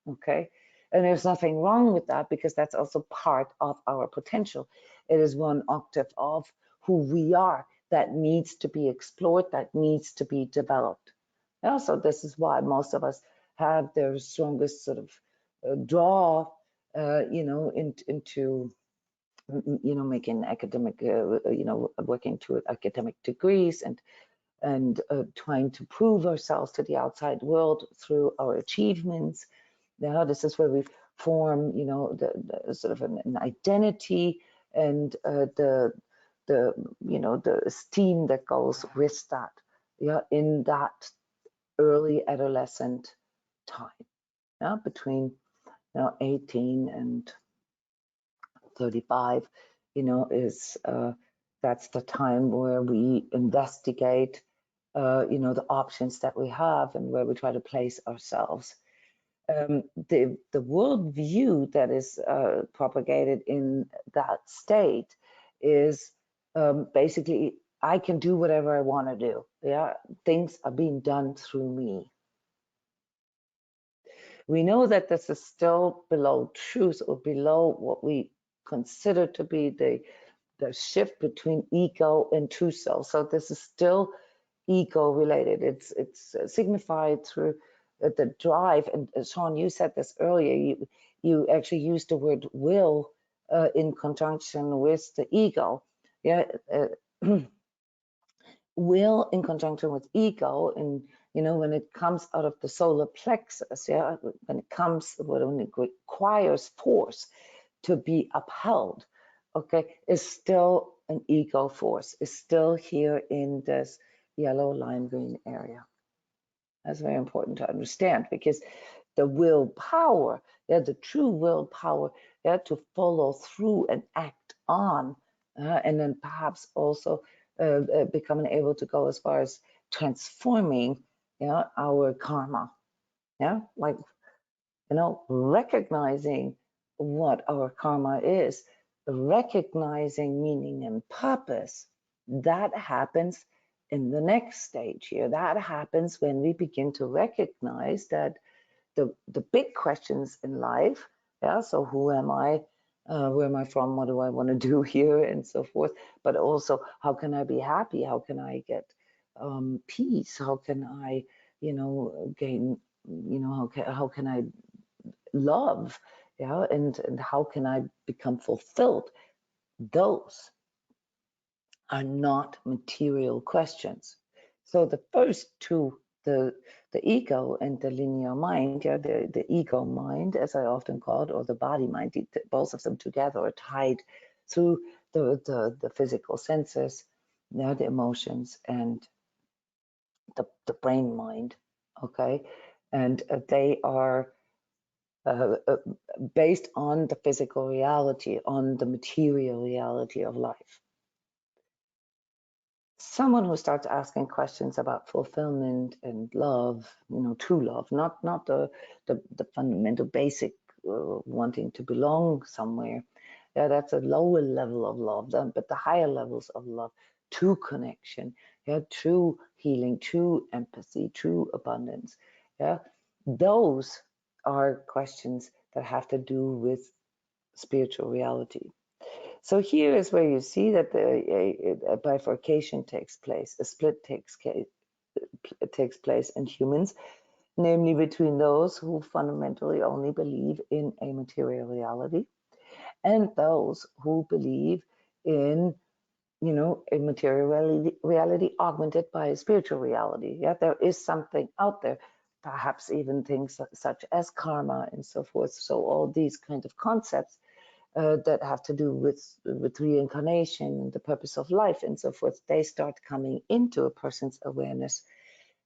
Okay, and there's nothing wrong with that, because that's also part of our potential. It is one octave of who we are that needs to be explored, that needs to be developed. Yeah, so this is why most of us have their strongest sort of draw, into making academic, working toward academic degrees and trying to prove ourselves to the outside world through our achievements. Yeah, this is where we form, the sort of an identity and the esteem that goes with that. Yeah, in that early adolescent time. Yeah, between 18 and 35, is that's the time where we investigate, the options that we have and where we try to place ourselves. The worldview that is propagated in that state is basically, I can do whatever I want to do. Yeah, things are being done through me. We know that this is still below truth, or below what we consider to be the shift between ego and true self. So this is still ego related. It's signified through the drive. And Sean, you said this earlier. You actually used the word will in conjunction with the ego. Yeah, will in conjunction with ego, and when it comes out of the solar plexus, yeah, when it requires force to be upheld, okay, is still an ego force, is still here in this yellow, lime green area. That's very important to understand, because the willpower yeah, the true willpower, yeah, to follow through and act on, and then perhaps also becoming able to go as far as transforming, yeah, our karma, yeah, like, recognizing what our karma is, recognizing meaning and purpose. That happens in the next stage here. That happens when we begin to recognize that the big questions in life, yeah, so who am I, where am I from, what do I want to do here, and so forth, but also how can I be happy, how can I get peace, how can I gain, how can I love, yeah, and how can I become fulfilled. Those are not material questions. So the first two, the ego and the linear mind, yeah, the ego mind, as I often call it, or the body mind, both of them together are tied through the physical senses, yeah, the emotions, and the brain mind. Okay, and they are based on the physical reality, on the material reality of life. Someone who starts asking questions about fulfillment and love, true love, not the fundamental basic wanting to belong somewhere. Yeah, that's a lower level of love, but the higher levels of love, true connection, yeah, true healing, true empathy, true abundance. Yeah, those are questions that have to do with spiritual reality. So here is where you see that a bifurcation takes place, a split takes place in humans, namely between those who fundamentally only believe in a material reality and those who believe in, a material reality augmented by a spiritual reality. Yeah, there is something out there, perhaps even things such as karma and so forth. So all these kind of concepts that have to do with reincarnation and the purpose of life and so forth, they start coming into a person's awareness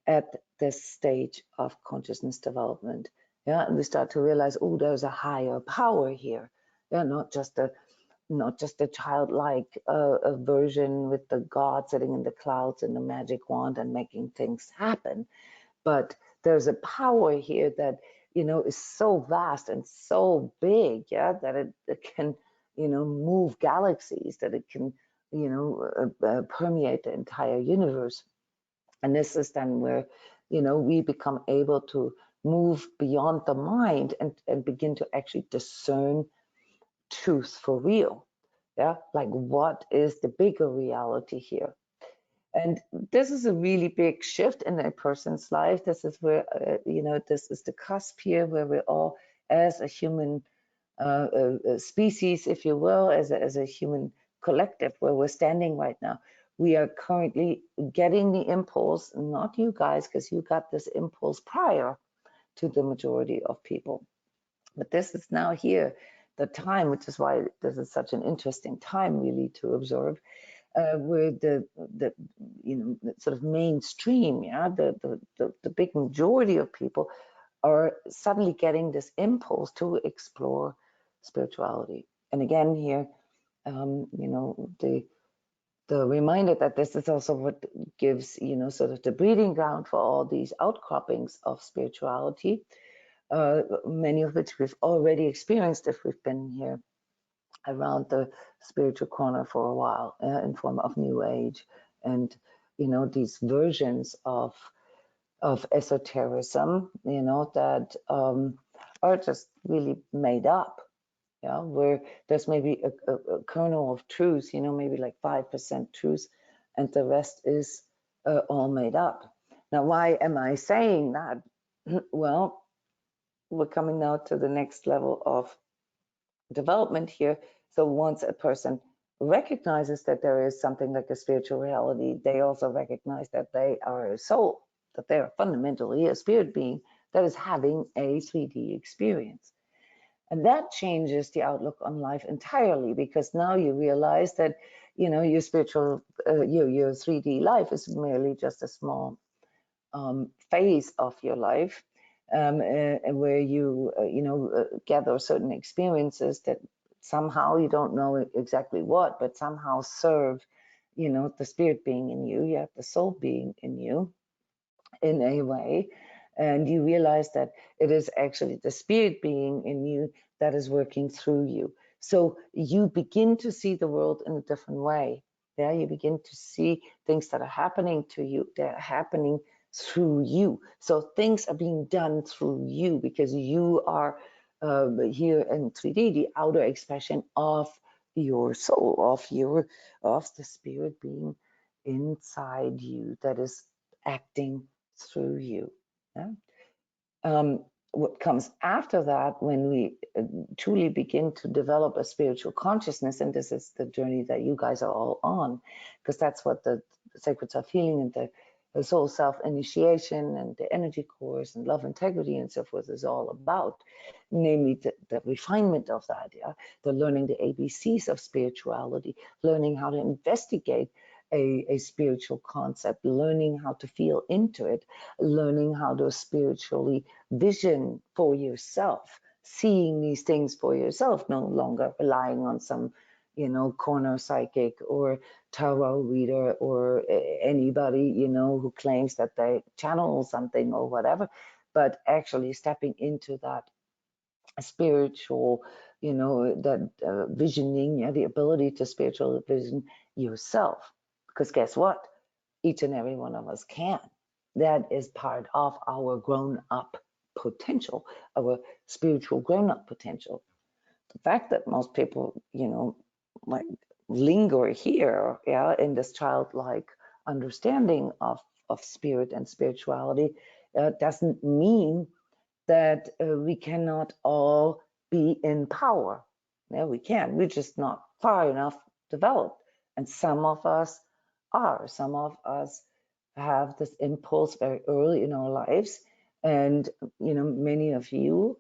at this stage of consciousness development. Yeah, and we start to realize, oh, there's a higher power here. Yeah, not just a childlike a version with the God sitting in the clouds and the magic wand and making things happen, but there's a power here that is so vast and so big, yeah, that it can move galaxies, that it can permeate the entire universe. And this is then where we become able to move beyond the mind and begin to actually discern truth for real. Yeah, like what is the bigger reality here? And this is a really big shift in a person's life. This is where, this is the cusp here where we're all, as a human species, if you will, as a human collective, where we're standing right now. We are currently getting the impulse, not you guys, because you got this impulse prior to the majority of people. But this is now here, the time, which is why this is such an interesting time really to observe, where the sort of mainstream, yeah, the big majority of people are suddenly getting this impulse to explore spirituality. And again, here, the reminder that this is also what gives, sort of the breeding ground for all these outcroppings of spirituality, many of which we've already experienced if we've been here around the spiritual corner for a while, in form of New Age and these versions of esotericism, that are just really made up. Yeah, where there's maybe a kernel of truth, maybe like 5% truth, and the rest is all made up. Now, why am I saying that? Well, we're coming now to the next level of development here. So once a person recognizes that there is something like a spiritual reality, they also recognize that they are a soul, that they are fundamentally a spirit being that is having a 3D experience. And that changes the outlook on life entirely, because now you realize that, your spiritual, your 3D life is merely just a small phase of your life. where you gather certain experiences that somehow you don't know exactly what, but somehow serve, the spirit being in you, you have the soul being in you in a way, and you realize that it is actually the spirit being in you that is working through you. So you begin to see the world in a different way. Yeah, you begin to see things that are happening to you, that are happening through you. So things are being done through you because you are here in 3D, the outer expression of your soul, of the spirit being inside you that is acting through you. Yeah? What comes after that, when we truly begin to develop a spiritual consciousness, and this is the journey that you guys are all on, because that's what the sacred self healing and the soul self initiation and the energy course and love integrity and so forth is all about, namely the refinement of that, yeah, the learning the ABCs of spirituality, learning how to investigate a spiritual concept, learning how to feel into it, learning how to spiritually vision for yourself, seeing these things for yourself, no longer relying on some, corner psychic or tarot reader or anybody, who claims that they channel something or whatever, but actually stepping into that spiritual, that visioning, yeah, the ability to spiritual vision yourself. Because guess what? Each and every one of us can. That is part of our grown up potential, our spiritual grown up potential. The fact that most people, like linger here, yeah, in this childlike understanding of spirit and spirituality, doesn't mean that we cannot all be in power. Yeah, we can. We're just not far enough developed. And some of us are. Some of us have this impulse very early in our lives. And, many of you,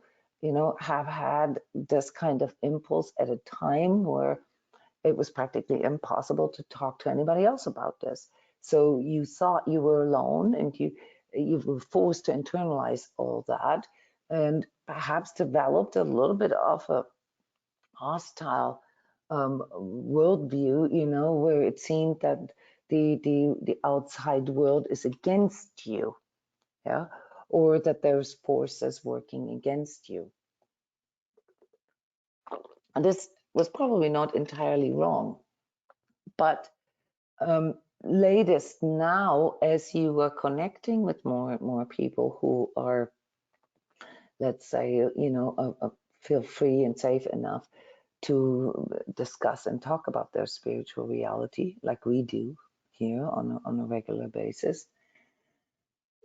have had this kind of impulse at a time where it was practically impossible to talk to anybody else about this. So you thought you were alone, and you were forced to internalize all that, and perhaps developed a little bit of a hostile worldview, where it seemed that the outside world is against you, yeah, or that there's forces working against you. And this was probably not entirely wrong, but latest now, as you are connecting with more and more people who are, let's say, feel free and safe enough to discuss and talk about their spiritual reality, like we do here on a regular basis,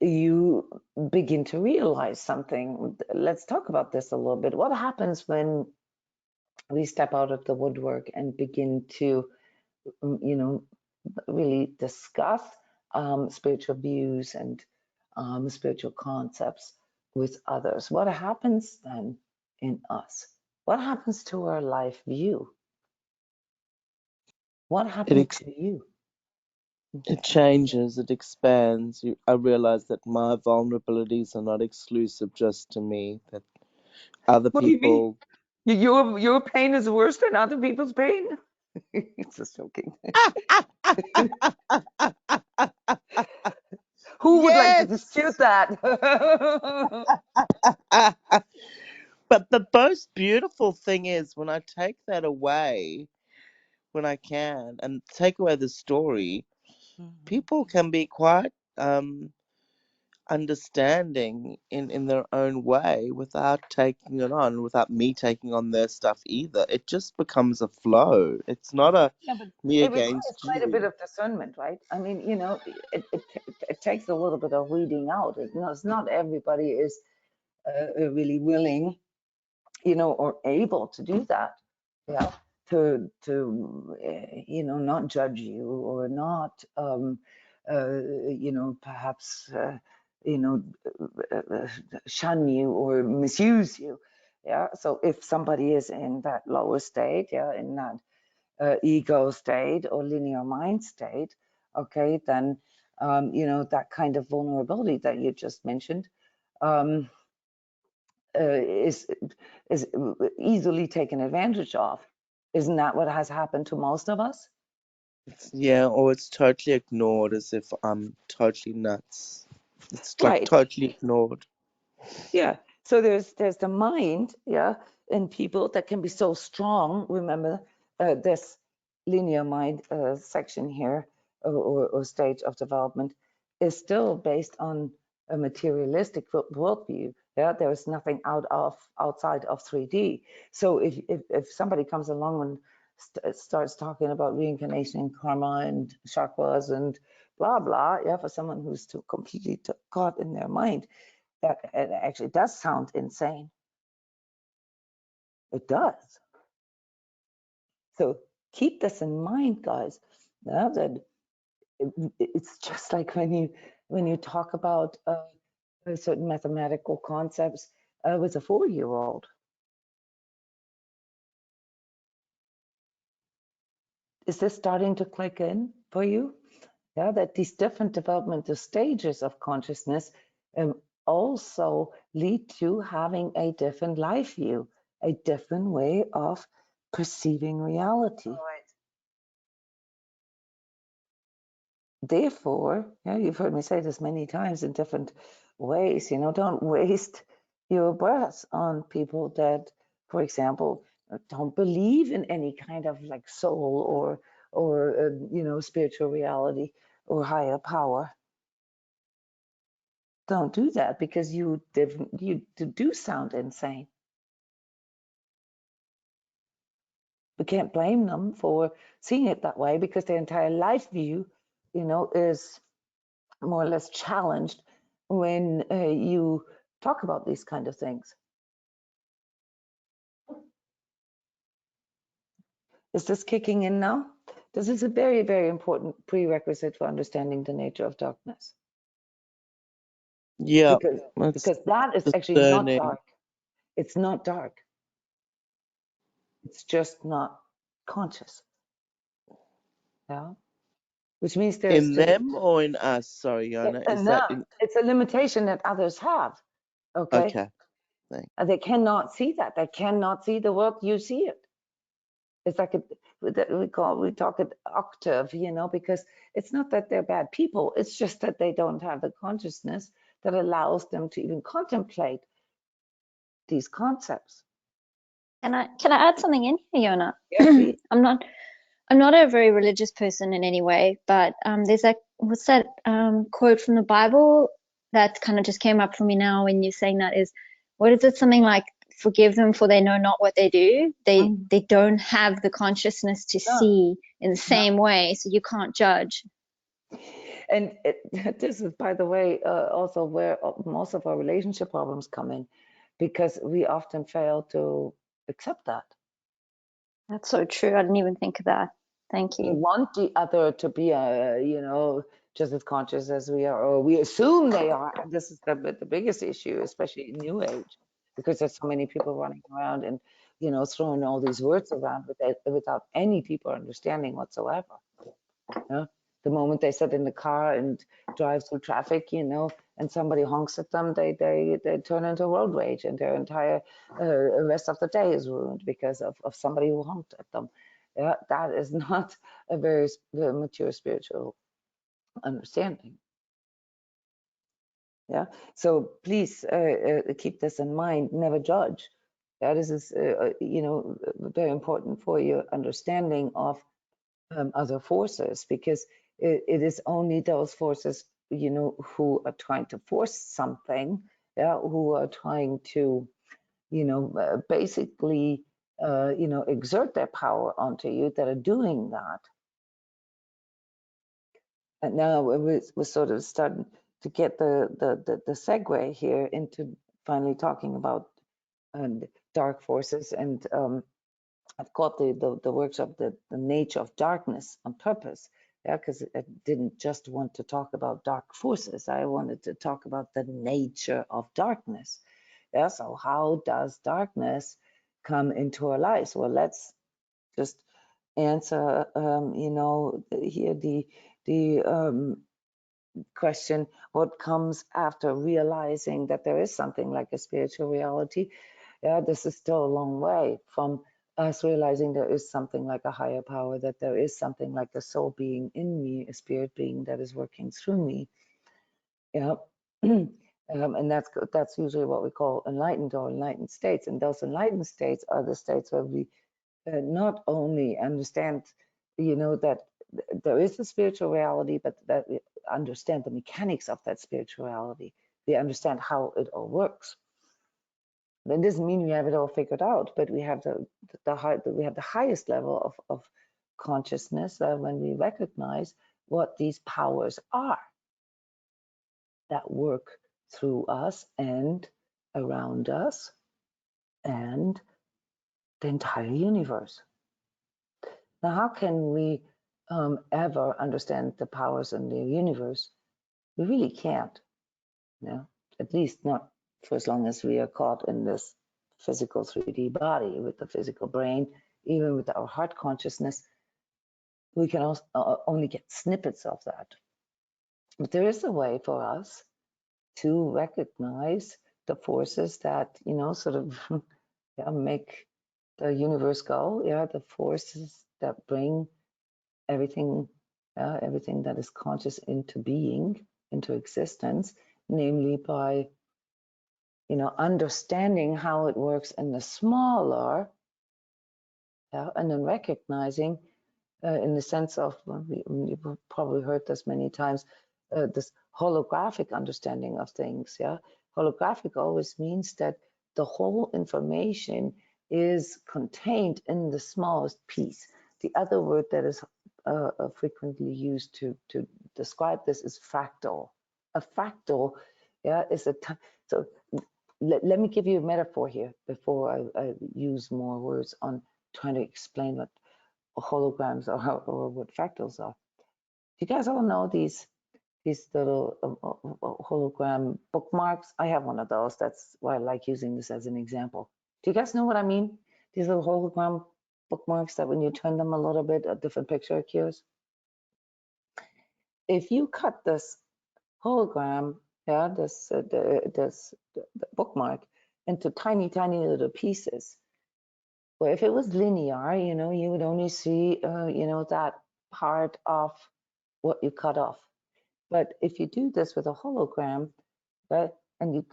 you begin to realize something. Let's talk about this a little bit. What happens when we step out of the woodwork and begin to, really discuss spiritual views and spiritual concepts with others? What happens then in us? What happens to our life view? What happened to you? It changes, it expands. I realize that my vulnerabilities are not exclusive just to me, that other What do you mean? people. Your pain is worse than other people's pain? It's just joking. Who would like to Yes! dispute that? But the most beautiful thing is when I take that away, when I can, and take away the story, people can be quite understanding in their own way without taking it on, without me taking on their stuff either. It just becomes a flow. It's not a Yeah, but me it requires against quite a bit you. of discernment, right? I mean, it takes a little bit of weeding out. It's not everybody is really willing, or able to do that. Yeah, to not judge you or not, perhaps, shun you or misuse you. Yeah. So if somebody is in that lower state, yeah, in that ego state or linear mind state, okay, then that kind of vulnerability that you just mentioned, um, is easily taken advantage of. Isn't that what has happened to most of us? Yeah, or it's totally ignored as if I'm totally nuts. It's like Right. totally ignored. Yeah. So there's the mind, yeah, in people that can be so strong. Remember this linear mind section here, or stage of development, is still based on a materialistic worldview. Yeah, there is nothing outside of 3D. So if somebody comes along and starts talking about reincarnation and karma and chakras and blah blah, yeah, for someone who's too completely caught in their mind, that it actually does sound insane. It does. So keep this in mind, guys. Yeah, that it's just like when you talk about certain mathematical concepts with a 4-year-old. Is this starting to click in for you? Yeah, that these different developmental stages of consciousness also lead to having a different life view, a different way of perceiving reality. Right. Therefore, yeah, you've heard me say this many times in different ways, don't waste your breath on people that, for example, don't believe in any kind of like soul or spiritual reality or higher power. Don't do that, because you do sound insane. We can't blame them for seeing it that way, because their entire life view, is more or less challenged when you talk about these kind of things. Is this kicking in now? This is a very, very important prerequisite for understanding the nature of darkness. Yeah, Because that is actually not discerning. dark. It's not dark. It's just not conscious. Yeah. Which means there's In them or in us? Sorry, Jona. Is that enough. in? It's a limitation that others have. Okay. Okay, thanks. They cannot see that. They cannot see the world you see it. It's like we talk it octave, because it's not that they're bad people. It's just that they don't have the consciousness that allows them to even contemplate these concepts. Can I add something in here, Jona? Yeah, please. I'm not a very religious person in any way, but there's what's that quote from the Bible that kind of just came up for me now when you're saying that, is, what is it? Something like, forgive them for they know not what they do. They don't have the consciousness to see in the same way, so you can't judge. And this is, by the way, also where most of our relationship problems come in, because we often fail to accept that. That's so true. I didn't even think of that. Thank you. We want the other to be, just as conscious as we are, or we assume they are. And this is the biggest issue, especially in New Age, because there's so many people running around and, throwing all these words around without any deeper understanding whatsoever. Yeah? The moment they sit in the car and drive through traffic, and somebody honks at them, they turn into road rage, and their entire rest of the day is ruined because of somebody who honked at them. Yeah, that is not a very mature spiritual understanding. Yeah, so please keep this in mind. Never judge. Yeah, this is very important for your understanding of other forces, because it is only those forces who are trying to force something, yeah, who are trying to basically exert their power onto you, that are doing that. And now we're sort of starting to get the segue here into finally talking about dark forces. And I've called the workshop the nature of darkness on purpose. Yeah, because I didn't just want to talk about dark forces. I wanted to talk about the nature of darkness. Yeah, so how does darkness come into our lives? Well, let's just answer, here the question, what comes after realizing that there is something like a spiritual reality? Yeah, this is still a long way from us realizing there is something like a higher power, that there is something like a soul being in me, a spirit being that is working through me. Yeah. And that's usually what we call enlightened or enlightened states. And those enlightened states are the states where we not only understand, that there is a spiritual reality, but that we understand the mechanics of that spirituality. We understand how it all works. That doesn't mean we have it all figured out, but we have we have the highest level of consciousness when we recognize what these powers are that work through us and around us and the entire universe. Now, how can we ever understand the powers in the universe? We really can't, at least not for as long as we are caught in this physical 3D body with the physical brain. Even with our heart consciousness, we can also, only get snippets of that. But there is a way for us to recognize the forces that, sort of make the universe go, the forces that bring everything that is conscious into being, into existence, namely by, understanding how it works in the smaller, and then recognizing in the sense of, you've probably heard this many times, this holographic understanding of things. Holographic always means that the whole information is contained in the smallest piece. The other word that is frequently used to describe this is fractal. A fractal, is so. Let me give you a metaphor here before I use more words on trying to explain what holograms are or what fractals are. You guys all know these little hologram bookmarks? I have one of those. That's why I like using this as an example. Do you guys know what I mean? These little hologram bookmarks that when you turn them a little bit, a different picture appears. If you cut this hologram, the bookmark into tiny, tiny little pieces, well, if it was linear, you would only see, that part of what you cut off. But if you do this with a hologram, right, and you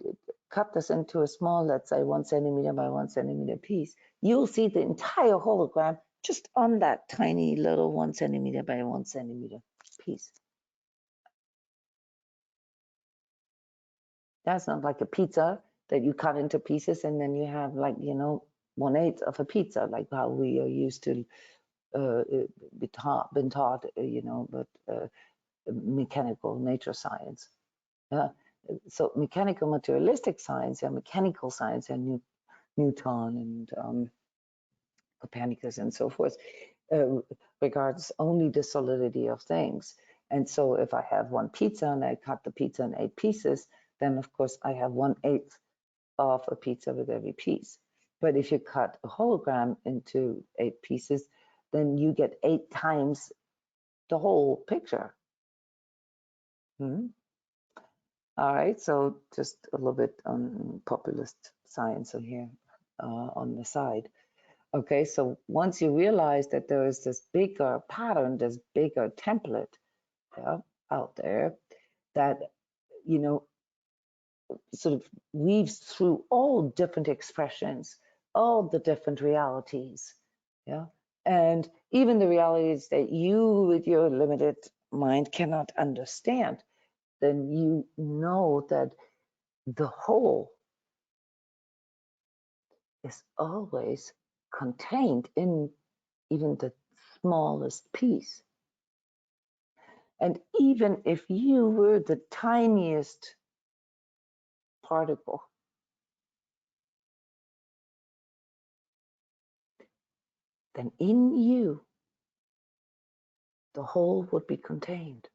cut this into a small, let's say 1 centimeter by 1 centimeter piece, you'll see the entire hologram just on that tiny little 1 centimeter by 1 centimeter piece. That's not like a pizza that you cut into pieces and then you have like, 1/8 of a pizza, like how we are used to been taught, but mechanical nature science. So mechanical materialistic science, mechanical science, and Newton and Copernicus and so forth, regards only the solidity of things. And so if I have one pizza and I cut the pizza in 8 pieces, then of course I have 1/8 of a pizza with every piece. But if you cut a hologram into 8 pieces, then you get 8 times the whole picture. All right, so just a little bit on populist science in here on the side. Okay, so once you realize that there is this bigger pattern, this bigger template out there that, sort of weaves through all different expressions, all the different realities, and even the realities that you with your limited mind cannot understand, then you know that the whole is always contained in even the smallest piece. And even if you were the tiniest particle, then in you, the whole would be contained.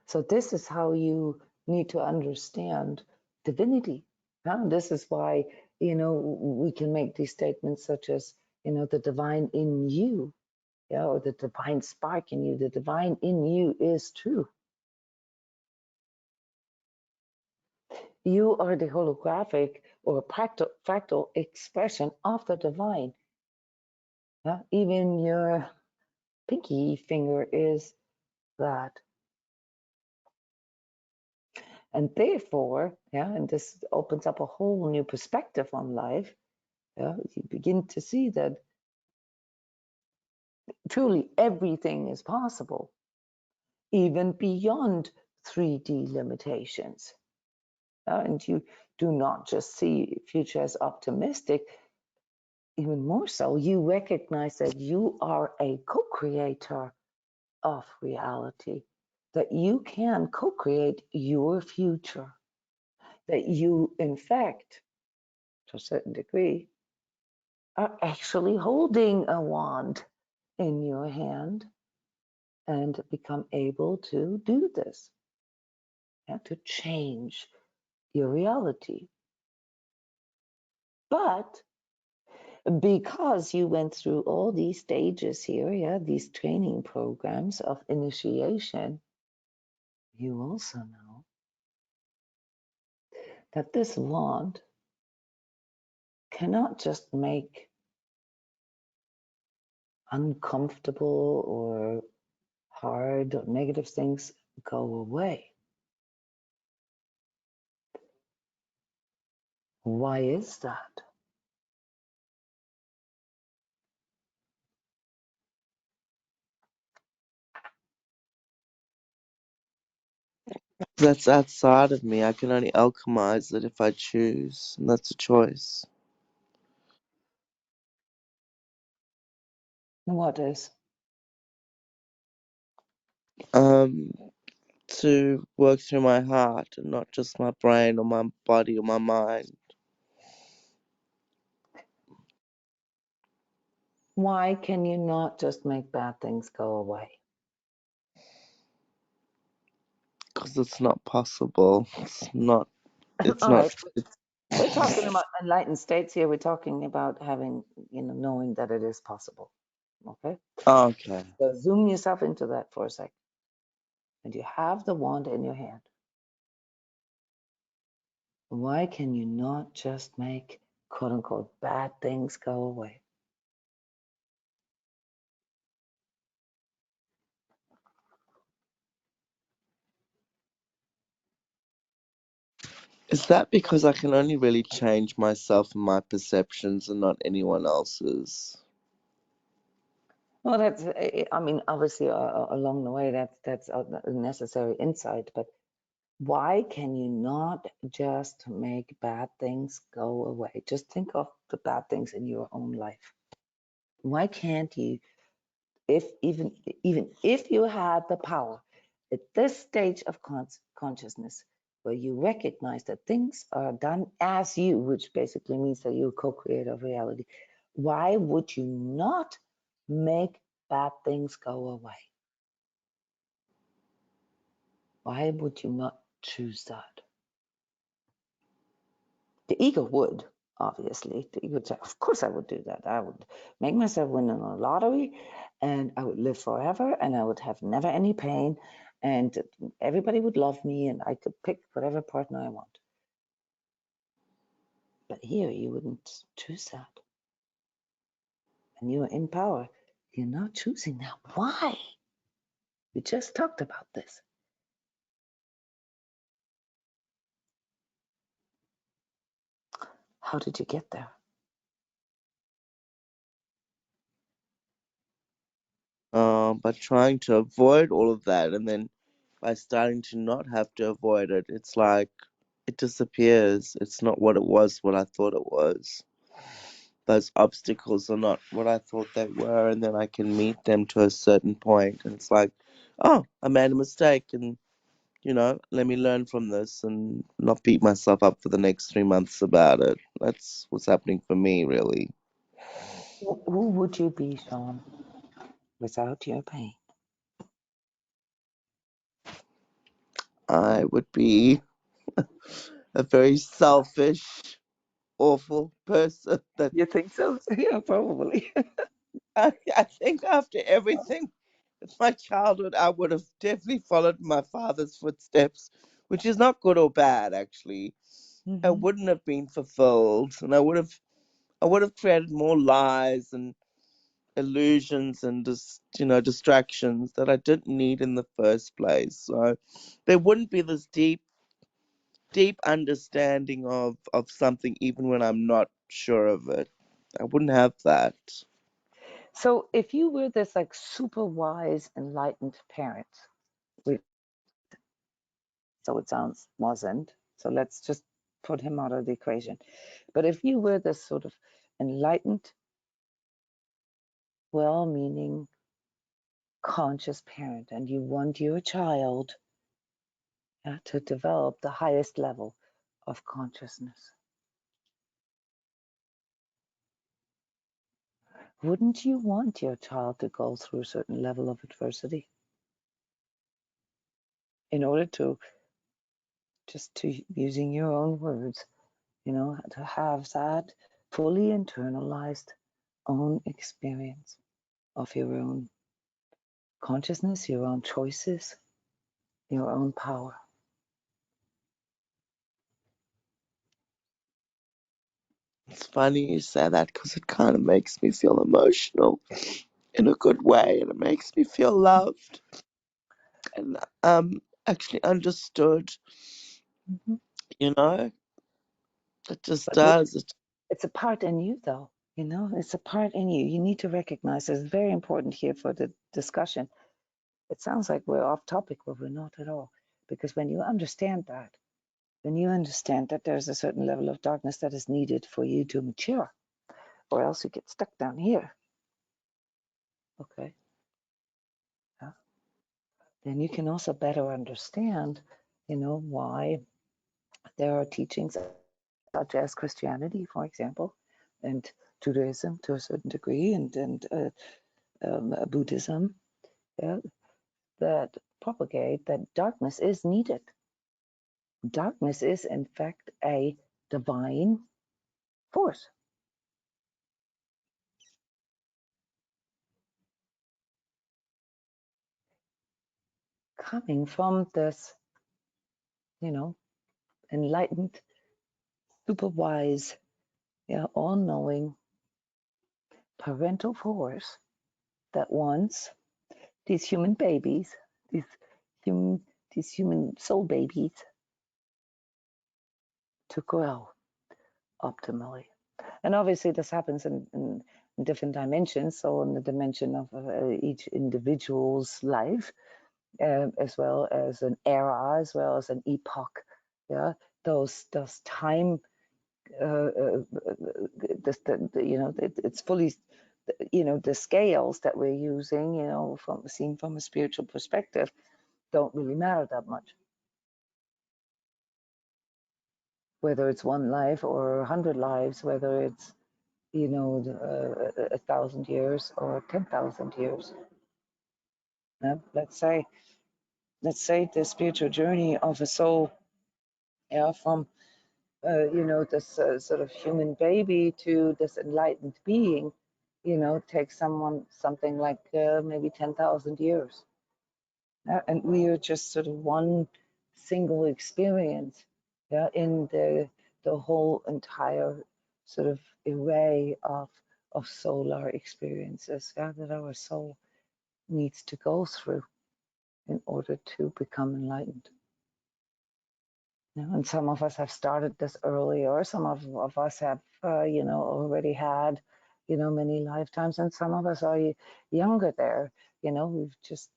So this is how you need to understand divinity. This is why, we can make these statements such as, the divine in you yeah, or the divine spark in you, the divine in you is true. You are the holographic or fractal expression of the divine. Yeah? Even your pinky finger is that. And therefore, yeah, and this opens up a whole new perspective on life. Yeah, you begin to see that truly everything is possible, even beyond 3D limitations. And you do not just see future as optimistic, even more so, you recognize that you are a co-creator of reality, that you can co-create your future, that you, in fact, to a certain degree, are actually holding a wand in your hand and become able to do this, yeah, to change your reality. But because you went through all these stages here, yeah, these training programs of initiation, you also know that this wand cannot just make uncomfortable or hard or negative things go away. Why is that? That's outside of me. I can only alchemize it if I choose, and that's a choice. What is? Um, to work through my heart and not just my brain or my body or my mind. Why can you not just make bad things go away? Because it's not possible. It's All not, right, we're talking about enlightened states here. We're talking about having, knowing that it is possible. Okay? okay. So zoom yourself into that for a second. And you have the wand in your hand. Why can you not just make quote unquote bad things go away? Is that because I can only really change myself and my perceptions and not anyone else's? Well, that's, I mean, obviously along the way, that's a necessary insight, but why can you not just make bad things go away? Just think of the bad things in your own life. Why can't you, if even if you had the power at this stage of consciousness, where you recognize that things are done as you, which basically means that you co-create of reality, why would you not make bad things go away? Why would you not choose that? The ego would, obviously. The ego would say, of course I would do that. I would make myself win in a lottery and I would live forever and I would have never any pain and everybody would love me and I could pick whatever partner I want. But here you wouldn't choose that. And you're in power. You're not choosing that. Why? We just talked about this. How did you get there? By trying to avoid all of that, and then by starting to not have to avoid it, it's like it disappears. It's not what it was, what I thought it was. Those obstacles are not what I thought they were, and then I can meet them to a certain point, and it's like, oh, I made a mistake, and let me learn from this and not beat myself up for the next 3 months about it. That's what's happening for me, really. Who would you be, Sean, without your pain? I would be a very selfish, awful person that You think so? Yeah, probably. I think after everything with my childhood, I would have definitely followed my father's footsteps, which is not good or bad actually. I Mm-hmm. wouldn't have been fulfilled, and I would have created more lies and illusions and just distractions that I didn't need in the first place. So there wouldn't be this deep understanding of something even when I'm not sure of it. I wouldn't have that. So if you were this like super wise, enlightened parent, which so it sounds wasn't, so let's just put him out of the equation. But if you were this sort of enlightened, well-meaning, conscious parent, and you want your child to develop the highest level of consciousness, wouldn't you want your child to go through a certain level of adversity in order to, just to using your own words, to have that fully internalized own experience of your own consciousness, your own choices, your own power? It's funny you say that because it kind of makes me feel emotional in a good way, and it makes me feel loved and actually understood. Mm-hmm. You know, it just But you, does. it's a part in you, though. It's a part in you. You need to recognize it's very important here for the discussion. It sounds like we're off topic, but we're not at all. Because when you understand that, then you understand that there's a certain level of darkness that is needed for you to mature, or else you get stuck down here. Okay. Yeah. Then you can also better understand, why there are teachings such as Christianity, for example, and Judaism to a certain degree, and Buddhism, yeah, that propagate that darkness is needed. Darkness is, in fact, a divine force coming from this, you know, enlightened, super wise, yeah, all knowing parental force that wants these human babies, these human, these human soul babies to grow optimally. And obviously, this happens in different dimensions. So, in the dimension of each individual's life, as well as an era, as well as an epoch. Yeah, those time, it's fully, the scales that we're using, from seen from a spiritual perspective, don't really matter that much. Whether it's one life or 100 lives, whether it's 1,000 years or 10,000 years. Let's say the spiritual journey of a soul, yeah, from this sort of human baby to this enlightened being, takes something like maybe 10,000 years. And we are just sort of one single experience, yeah, in the whole entire sort of array of solar experiences, yeah, that our soul needs to go through in order to become enlightened. And some of us have started this earlier. Some of us have, already had, many lifetimes, and some of us are younger there. We've just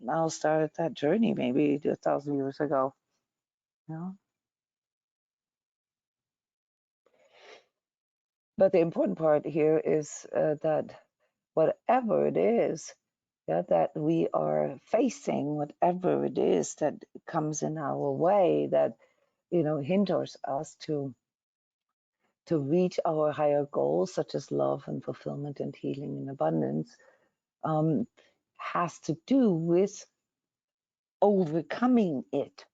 now started that journey, maybe 1,000 years ago. You know? But the important part here is that whatever it is, yeah, that we are facing, whatever it is that comes in our way, that hinders us to reach our higher goals, such as love and fulfillment and healing and abundance, has to do with overcoming it.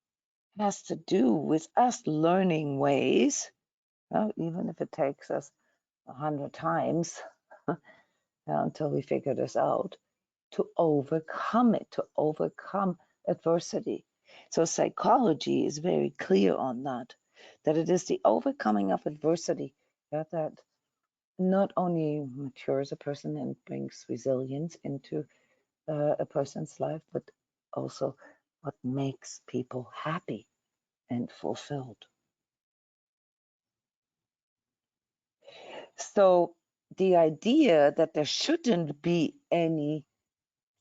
Has to do with us learning ways, even if it takes us 100 times, until we figure this out, to overcome it, to overcome adversity. So psychology is very clear on that it is the overcoming of adversity that not only matures a person and brings resilience into a person's life, but also what makes people happy and fulfilled. So the idea that there shouldn't be any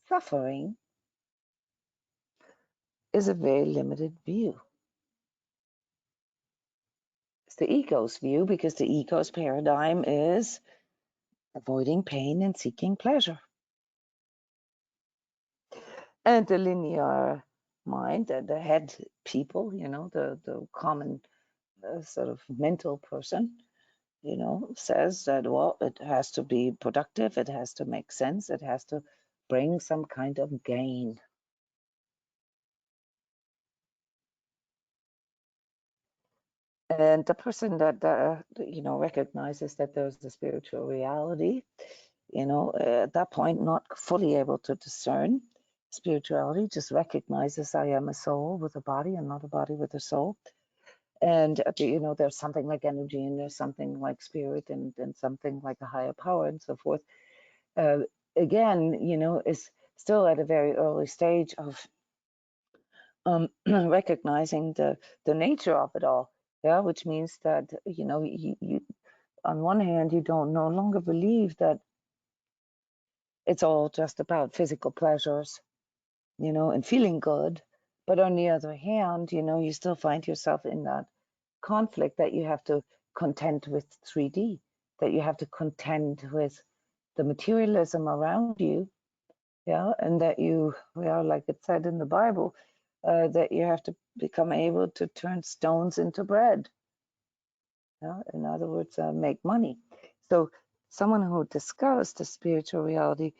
suffering is a very limited view. It's the ego's view, because the ego's paradigm is avoiding pain and seeking pleasure. And the linear mind, the head people, you know, the common sort of mental person, you know, says that, well, it has to be productive, it has to make sense, it has to bring some kind of gain. And the person that you know, recognizes that there's a spiritual reality, you know, at that point, not fully able to discern spirituality, just recognizes I am a soul with a body and not a body with a soul. And, you know, there's something like energy and there's something like spirit and something like a higher power and so forth. Again, you know, is still at a very early stage of recognizing the nature of it all. Yeah, which means that, you know, you on one hand, you don't no longer believe that it's all just about physical pleasures, you know, and feeling good. But on the other hand, you know, you still find yourself in that conflict that you have to contend with 3D, that you have to contend with the materialism around you, yeah, and that you, well, like it said in the Bible, that you have to become able to turn stones into bread. Yeah? In other words, make money. So someone who discovers the spiritual reality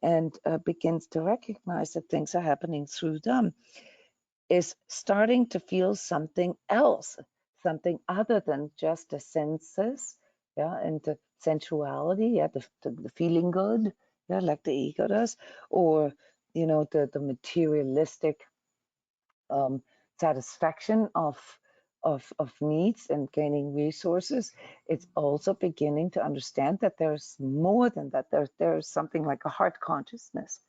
and begins to recognize that things are happening through them is starting to feel something else, something other than just the senses, yeah, and the sensuality, yeah, the feeling good, yeah, like the ego does, or, you know, the materialistic satisfaction of needs and gaining resources. It's also beginning to understand that there's more than that. There's something like a heart consciousness,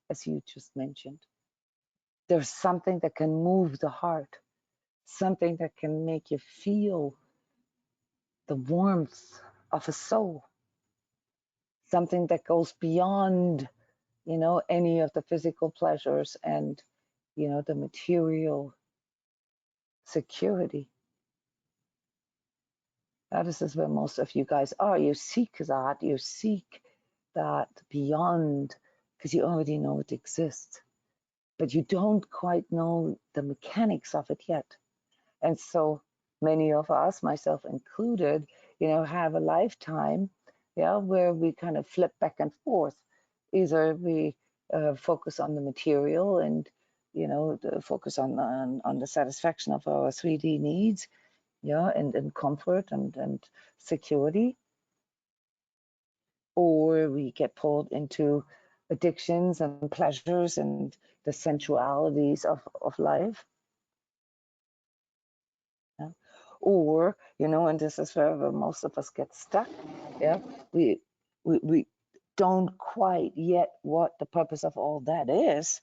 as you just mentioned. There's something that can move the heart, something that can make you feel the warmth of a soul, something that goes beyond, you know, any of the physical pleasures and, you know, the material security. This is where most of you guys are. You seek that beyond, because you already know it exists, but you don't quite know the mechanics of it yet. And so many of us, myself included, you know, have a lifetime, yeah, where we kind of flip back and forth. Either we focus on the material and, you know, focus on the satisfaction of our 3D needs, yeah, and comfort and security, or we get pulled into addictions and pleasures and the sensualities of life. Yeah. Or, you know, and this is where most of us get stuck. Yeah, we don't quite yet what the purpose of all that is,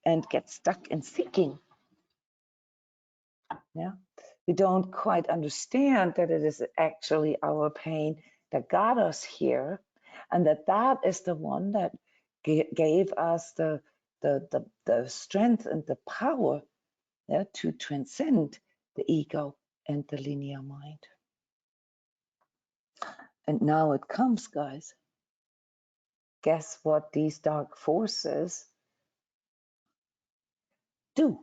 and get stuck in seeking. Yeah, we don't quite understand that it is actually our pain that got us here, and that is the one that gave us the strength and the power, yeah, to transcend the ego and the linear mind. And now it comes, guys. Guess what these dark forces do?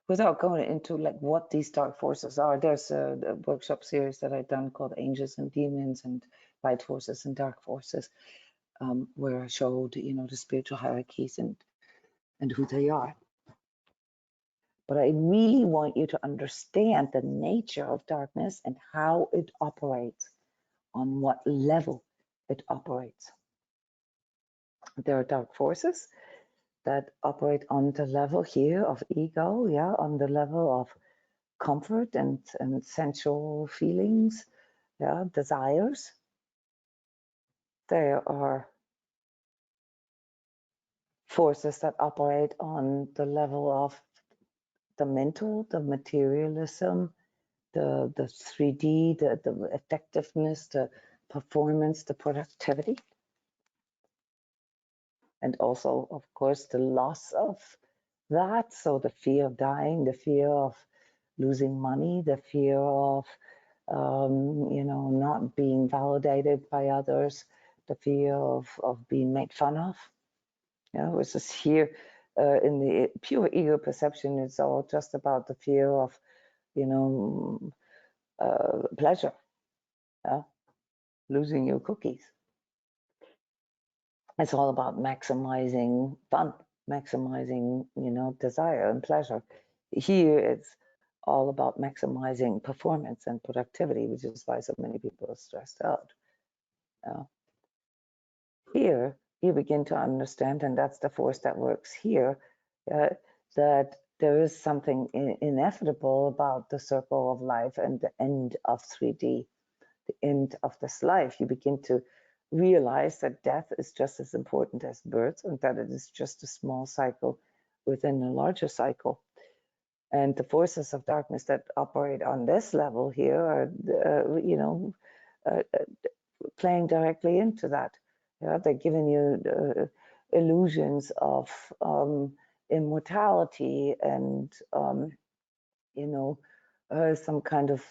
Without going into like what these dark forces are, there's a workshop series that I've done called Angels and Demons and Light Forces and Dark Forces, where I showed, you know, the spiritual hierarchies and who they are. But I really want you to understand the nature of darkness and how it operates. on what level it operates. There are dark forces that operate on the level here of ego, yeah, on the level of comfort and sensual feelings, yeah, desires. There are forces that operate on the level of the mental, the materialism, the 3D, the effectiveness, the performance, the productivity, and also, of course, the loss of that. So the fear of dying, the fear of losing money, the fear of not being validated by others, the fear of being made fun of. Which is here in the pure ego perception, it's all just about the fear of, pleasure, losing your cookies. It's all about maximizing fun, maximizing, desire and pleasure. Here, it's all about maximizing performance and productivity, which is why so many people are stressed out. Here, you begin to understand, and that's the force that works here, that there is something inevitable about the circle of life and the end of 3D, the end of this life. You begin to realize that death is just as important as birth, and that it is just a small cycle within a larger cycle. And the forces of darkness that operate on this level here are, playing directly into that. They're giving you illusions of immortality and, some kind of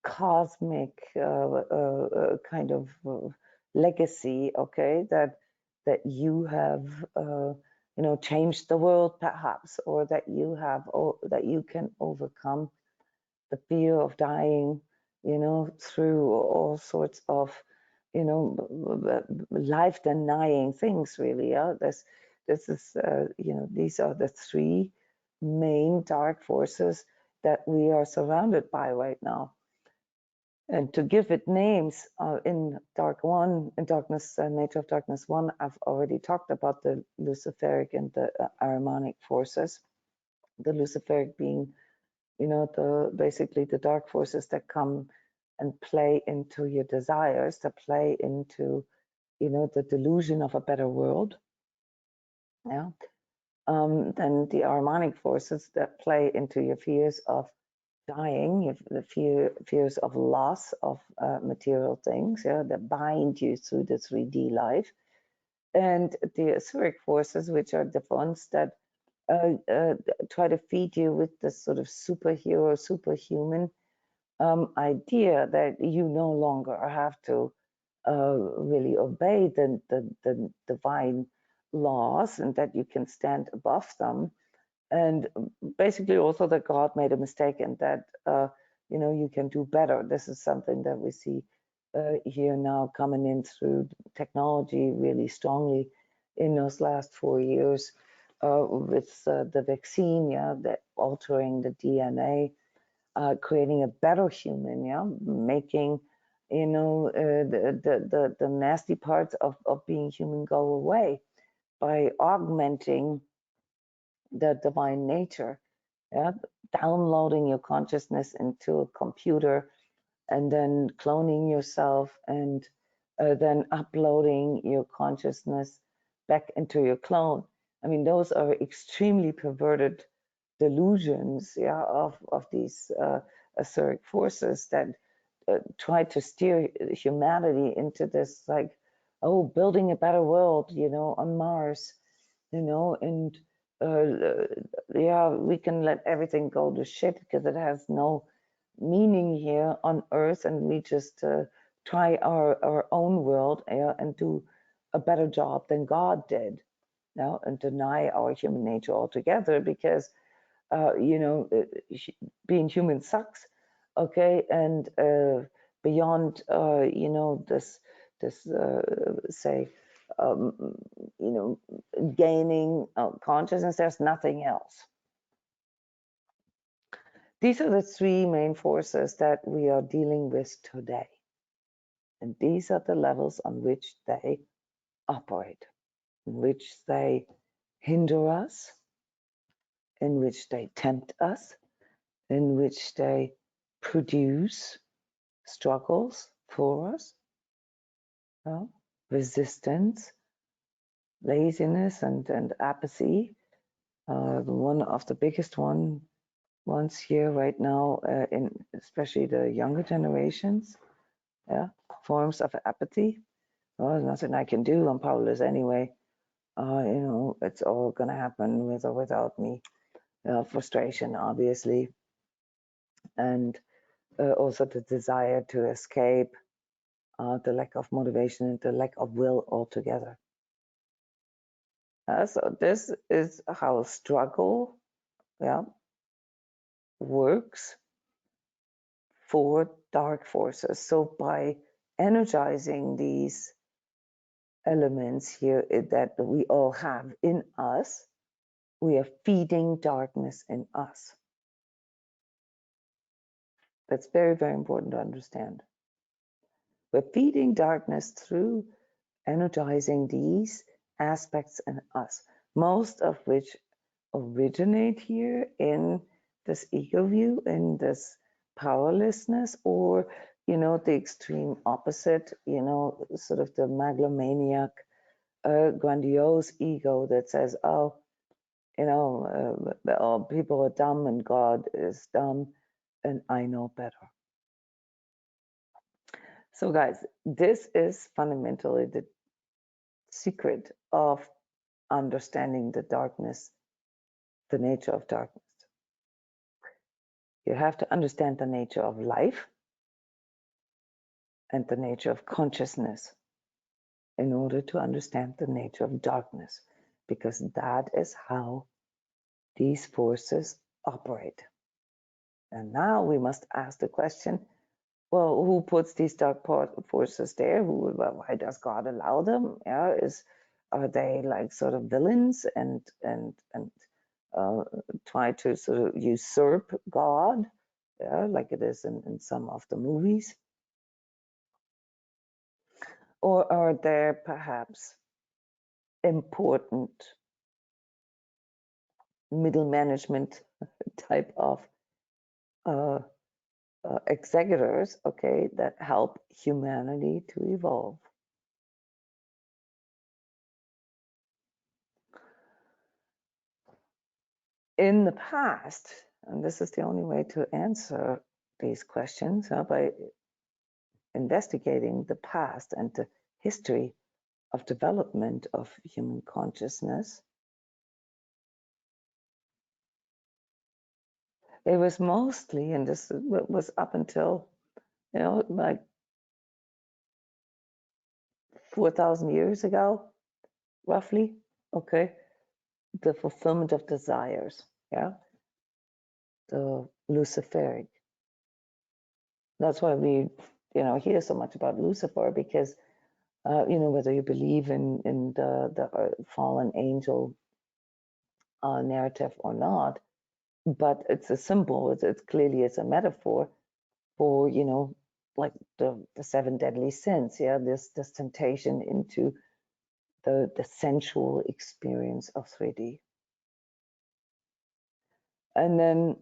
cosmic kind of legacy, okay, that you have, changed the world perhaps, or that you have, that you can overcome the fear of dying, through all sorts of, life denying things, really. This is, these are the three main dark forces that we are surrounded by right now. And to give it names, in darkness, nature of darkness 1, I've already talked about the luciferic and the Ahrimanic forces. The luciferic being, basically the dark forces that come and play into your desires, to play into, the delusion of a better world. Yeah. Then the Ahrimanic forces that play into your fears of dying, the fears of loss of material things, that bind you through the 3D life. And the etheric forces, which are the ones that try to feed you with this sort of superhero, superhuman idea that you no longer have to really obey the divine laws, and that you can stand above them. And basically also that God made a mistake, and that, you can do better. This is something that we see here now coming in through technology really strongly in those last 4 years with the vaccine, that altering the DNA, creating a better human, making, the nasty parts of being human go away by augmenting the divine nature, downloading your consciousness into a computer and then cloning yourself, and then uploading your consciousness back into your clone. I mean, those are extremely perverted delusions, of these etheric forces that try to steer humanity into this, like, building a better world, on Mars, and we can let everything go to shit because it has no meaning here on Earth, and we just try our own world, and do a better job than God did, and deny our human nature altogether, because being human sucks, okay, and beyond this say gaining consciousness, there's nothing else. These are the three main forces that we are dealing with today. And these are the levels on which they operate, in which they hinder us, in which they tempt us, in which they produce struggles for us, resistance, laziness, and apathy. One of the biggest ones here right now, in especially the younger generations, forms of apathy. Well, there's nothing I can do. I'm powerless anyway. It's all gonna happen with or without me. Frustration, obviously, and also the desire to escape, the lack of motivation, and the lack of will altogether. So this is how struggle, works for dark forces. So by energizing these elements here that we all have in us, we are feeding darkness in us. That's very, very important to understand. We're feeding darkness through energizing these aspects in us, most of which originate here in this ego view, in this powerlessness, or the extreme opposite, sort of the megalomaniac, grandiose ego that says, oh, people are dumb and God is dumb and I know better. So guys, this is fundamentally the secret of understanding the darkness, the nature of darkness. You have to understand the nature of life and the nature of consciousness in order to understand the nature of darkness, because that is how these forces operate. And now we must ask the question, well, who puts these dark forces there? Why does God allow them? Are they like sort of villains and try to sort of usurp God, like it is in some of the movies? Or are there perhaps important middle management type of executors, okay, that help humanity to evolve? In the past, and this is the only way to answer these questions, by investigating the past and the history of development of human consciousness, it was mostly, and this was up until, like 4,000 years ago, roughly, okay, the fulfillment of desires, the Luciferic. That's why we, hear so much about Lucifer, because, whether you believe in the fallen angel narrative or not, but it's a symbol. It's clearly it's a metaphor for, like the seven deadly sins. This temptation into the sensual experience of 3D. And then,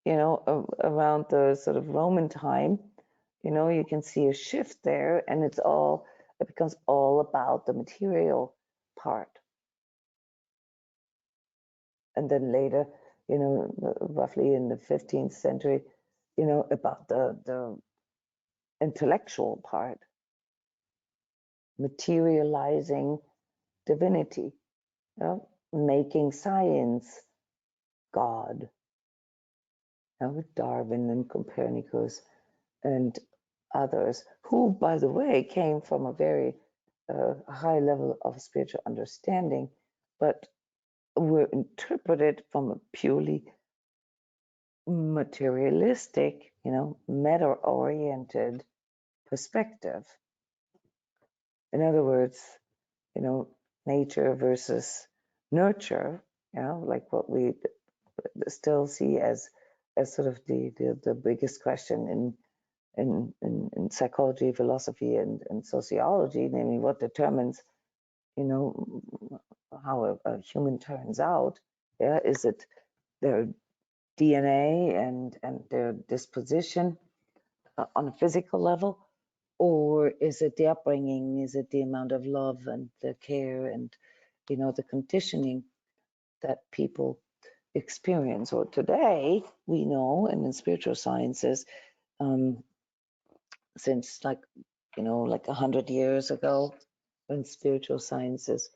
around the sort of Roman time, you can see a shift there, and it becomes all about the material part. And then later, roughly in the 15th century, about the intellectual part, materializing divinity, making science God, with Darwin and Copernicus and others, who, by the way, came from a very high level of spiritual understanding, but were interpreted from a purely materialistic, matter-oriented perspective. In other words, nature versus nurture, like what we still see as sort of the biggest question in psychology, philosophy, and sociology, namely what determines, you know, how a human turns out. Yeah, is it their DNA and their disposition on a physical level, or is it the upbringing? Is it the amount of love and the care and, you know, the conditioning that people experience? Or today we know, and in spiritual sciences, um, since like, you know, like 100 years ago, when spiritual sciences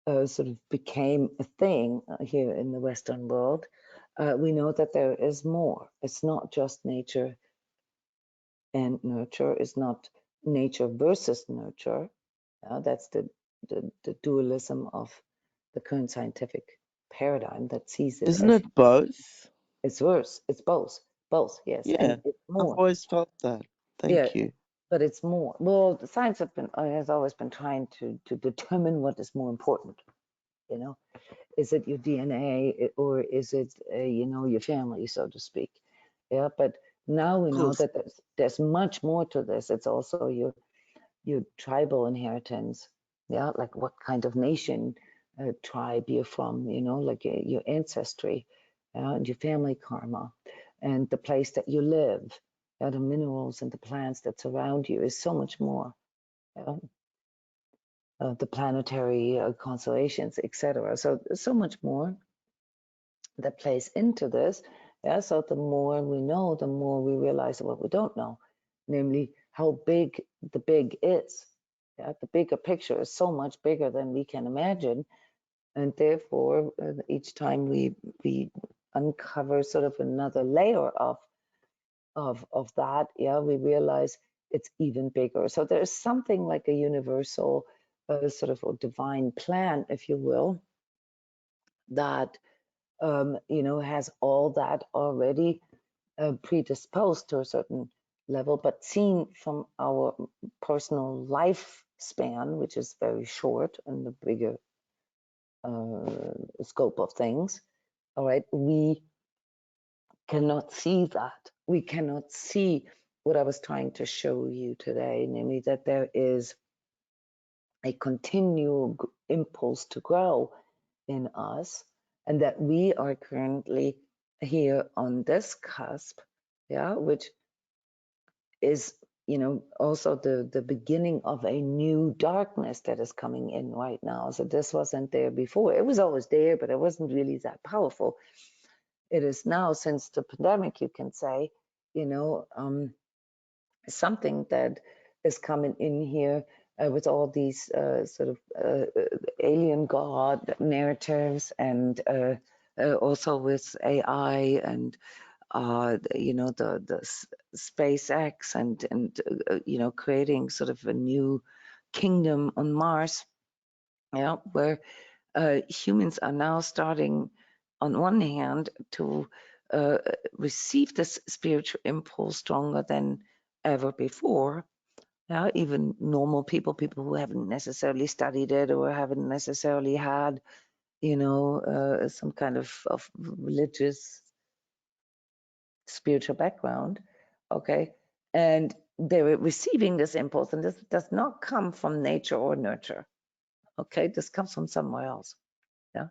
sort of became a thing here in the Western world, we know that there is more. It's not just nature and nurture. It's not nature versus nurture. That's the dualism of the current scientific paradigm that sees it Isn't as it both? it's worse. It's both, yes, Yeah, and it's I've more. always felt that. Yeah, Thank you. but it's more. Well, the science has always been trying to determine what is more important. You know, is it your DNA or is it you know, your family, so to speak? Yeah, but now we Of know course. that there's much more to this. It's also your tribal inheritance. Yeah, like what kind of nation, tribe you're from. You know, like your ancestry, and your family karma, and the place that you live. Yeah, the minerals and the plants that surround you is so much more. Yeah, the planetary constellations, etc. So there's so much more that plays into this. Yeah, so the more we know, the more we realize what we don't know, namely how big the big is. Yeah, the bigger picture is so much bigger than we can imagine, and therefore, each time we uncover sort of another layer of that, yeah, we realize it's even bigger. So there's something like a universal sort of a divine plan, if you will, that you know, has all that already predisposed to a certain level, but seen from our personal lifespan, which is very short in the bigger scope of things, all right, we cannot see that. We cannot see what I was trying to show you today, namely that there is a continual impulse to grow in us, and that we are currently here on this cusp, yeah, which is, you know, also the beginning of a new darkness that is coming in right now. So this wasn't there before. It was always there, but it wasn't really that powerful. It is now, since the pandemic, you can say, you know, something that is coming in here with all these sort of alien god narratives, and also with AI and you know, the SpaceX and you know, creating sort of a new kingdom on Mars, yeah, where humans are now starting, on one hand, to uh, receive this spiritual impulse stronger than ever before. Yeah, even normal people who haven't necessarily studied it or haven't necessarily had, you know, some kind of religious spiritual background, okay, and they're receiving this impulse, and this does not come from nature or nurture, okay, this comes from somewhere else. Yeah,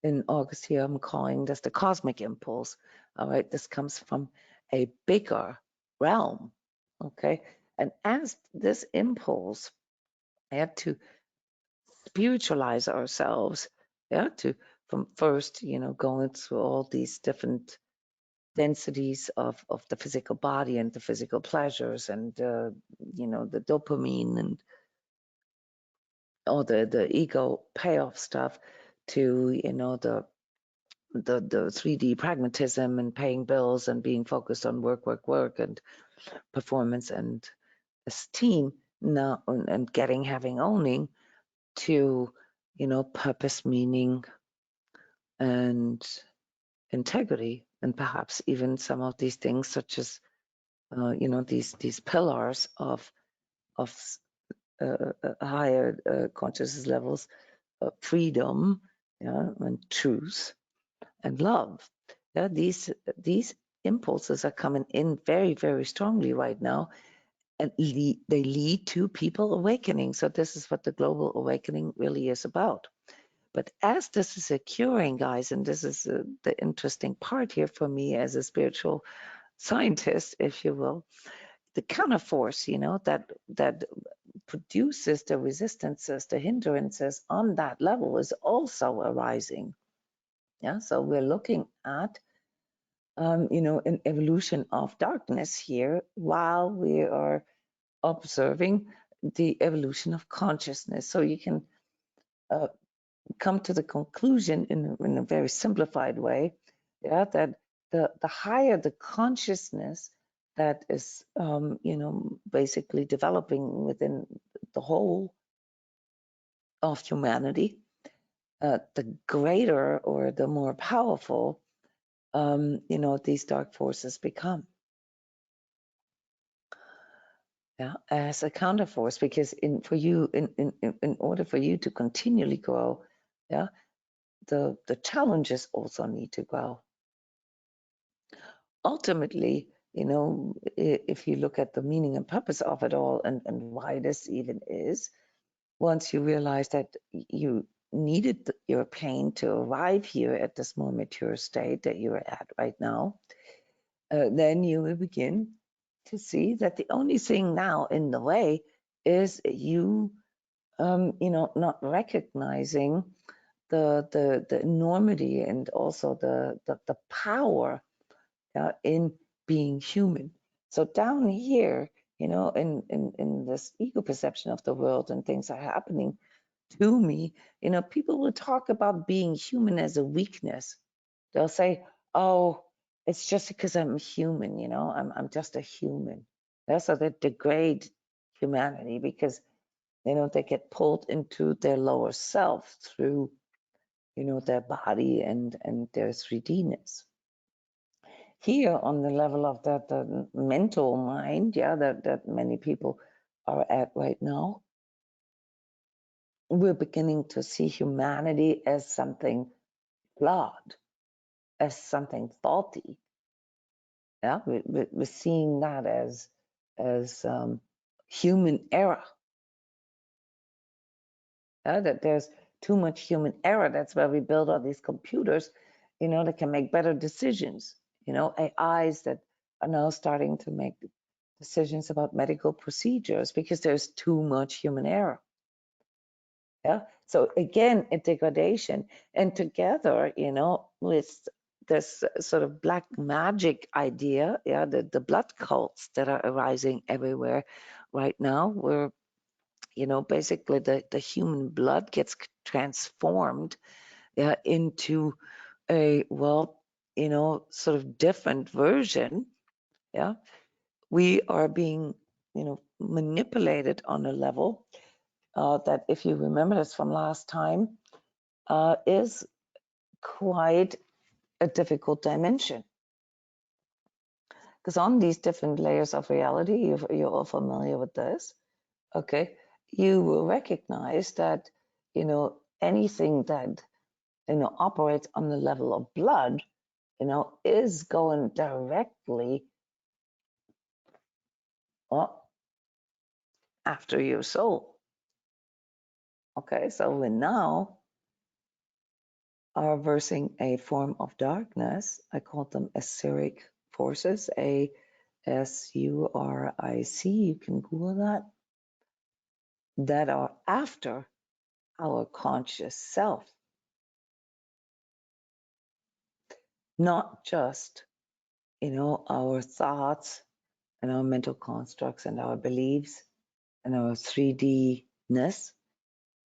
in August here, I'm calling this the cosmic impulse. All right, this comes from a bigger realm, okay, and as this impulse had to spiritualize ourselves, yeah, to from first, you know, going through all these different densities of the physical body and the physical pleasures and you know, the dopamine and all the ego payoff stuff, to, you know, the 3D pragmatism and paying bills and being focused on work and performance and esteem now, and getting, having, owning, to, you know, purpose, meaning, and integrity, and perhaps even some of these things such as you know, these pillars of higher consciousness levels, freedom, yeah, and truth and love. Yeah, these impulses are coming in very, very strongly right now, and they lead to people awakening. So this is what the global awakening really is about. But as this is occurring, guys, and this is the interesting part here for me as a spiritual scientist, if you will, the counterforce, that produces the resistances, the hindrances on that level is also arising. Yeah, so we're looking at an evolution of darkness here while we are observing the evolution of consciousness. So you can come to the conclusion in a very simplified way, yeah, that the higher the consciousness that is, basically developing within the whole of humanity, the greater or the more powerful, these dark forces become. Yeah, as a counterforce, because in order for you to continually grow, yeah, the challenges also need to grow. Ultimately, if you look at the meaning and purpose of it all, and why this even is, once you realize that you needed your pain to arrive here at this more mature state that you're at right now, then you will begin to see that the only thing now in the way is you, not recognizing the enormity and also the power in being human. So down here, in this ego perception of the world and things are happening to me, people will talk about being human as a weakness. They'll say, oh, it's just because I'm human, I'm just a human. That's how they degrade humanity because, they get pulled into their lower self through, their body and their 3D-ness. Here on the level of the mental mind, yeah, that many people are at right now, we're beginning to see humanity as something flawed, as something faulty. Yeah, we're seeing that as human error. Yeah, that there's too much human error. That's why we build all these computers, that can make better decisions. AIs that are now starting to make decisions about medical procedures because there's too much human error. Yeah. So again, a degradation, and together, with this sort of black magic idea, yeah, the blood cults that are arising everywhere right now, where, basically the human blood gets transformed, yeah, into a, well, sort of different version. Yeah. We are being, manipulated on a level that, if you remember this from last time, is quite a difficult dimension. Because on these different layers of reality, you're all familiar with this, okay? You will recognize that, anything that, operates on the level of blood, is going directly after your soul. Okay, so we now are versing a form of darkness. I call them etheric forces, ASURIC. You can Google that are after our conscious self, not just, our thoughts and our mental constructs and our beliefs and our 3D-ness,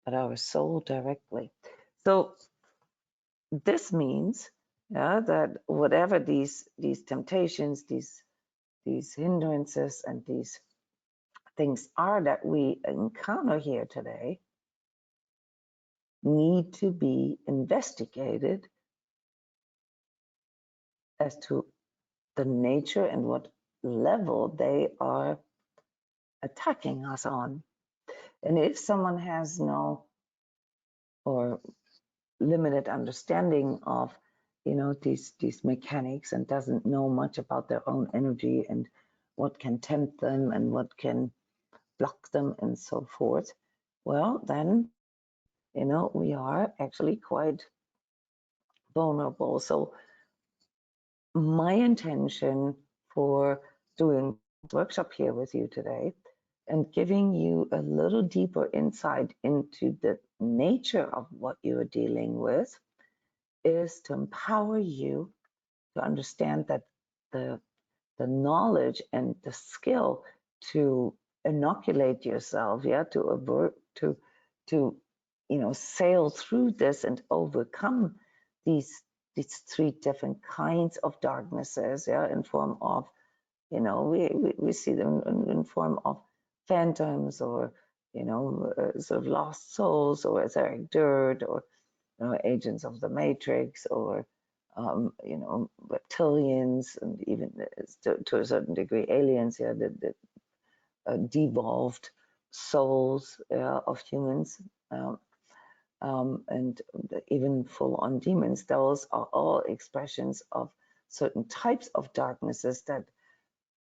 but our soul directly. So this means, that whatever these temptations, these hindrances and these things are that we encounter here today, need to be investigated as to the nature and what level they are attacking us on. And if someone has no or limited understanding of, these mechanics and doesn't know much about their own energy and what can tempt them and what can block them and so forth, well, then, we are actually quite vulnerable. So my intention for doing this workshop here with you today and giving you a little deeper insight into the nature of what you are dealing with is to empower you to understand that the knowledge and the skill to inoculate yourself, to avert, to sail through this and overcome these three different kinds of darknesses, in form of, we see them in form of phantoms or sort of lost souls or etheric dirt or agents of the matrix or reptilians and even to a certain degree aliens, the devolved souls of humans, and even full-on demons. Those are all expressions of certain types of darknesses that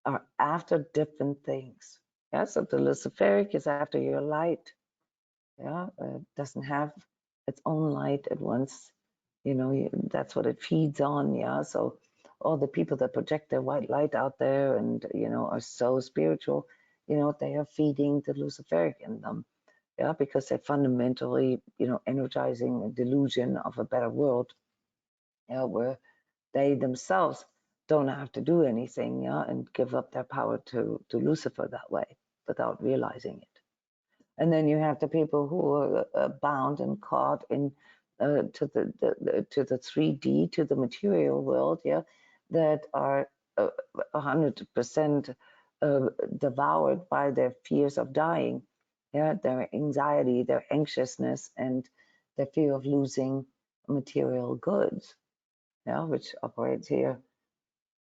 are after different things. So the Luciferic is after your light. Doesn't have its own light at once. That's what it feeds on. So all the people that project their white light out there and are so spiritual, they are feeding the Luciferic in them. Because they're fundamentally energizing a delusion of a better world, where they themselves don't have to do anything, and give up their power to Lucifer that way without realizing it. And then you have the people who are bound and caught in to the 3D, to the material world, that are 100% devoured by their fears of dying, their anxiety, their anxiousness, and their fear of losing material goods, which operates here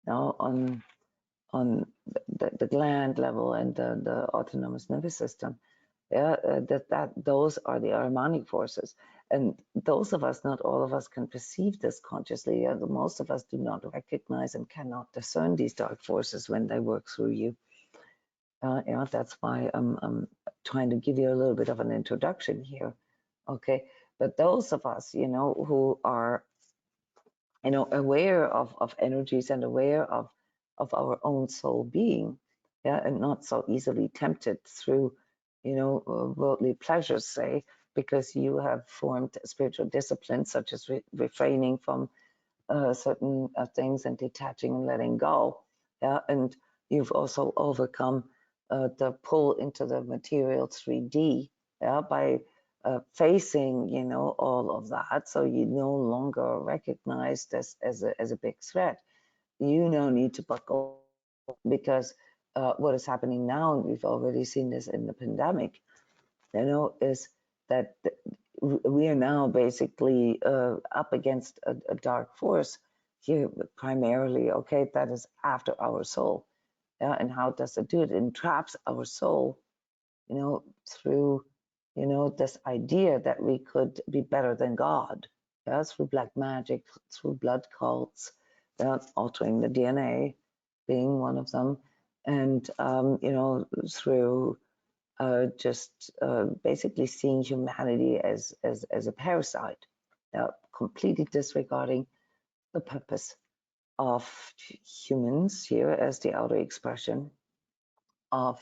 on the gland level and the autonomous nervous system. Those are the harmonic forces, and those of us, not all of us, can perceive this consciously. Most of us do not recognize and cannot discern these dark forces when they work through you. That's why I'm trying to give you a little bit of an introduction here. Okay, but those of us, who are aware of energies and aware of our own soul being, and not so easily tempted through worldly pleasures, say, because you have formed spiritual disciplines such as refraining from certain things and detaching and letting go, and you've also overcome the pull into the material 3D, by facing all of that, so you no longer recognize this as a big threat. You now need to buckle, because what is happening now, and we've already seen this in the pandemic, is that we are now basically up against a dark force here, primarily, okay, that is after our soul. And how does it do it? It entraps our soul, through, this idea that we could be better than God, through black magic, through blood cults, altering the DNA being one of them, and, through just basically seeing humanity as a parasite, completely disregarding the purpose of humans here as the outer expression of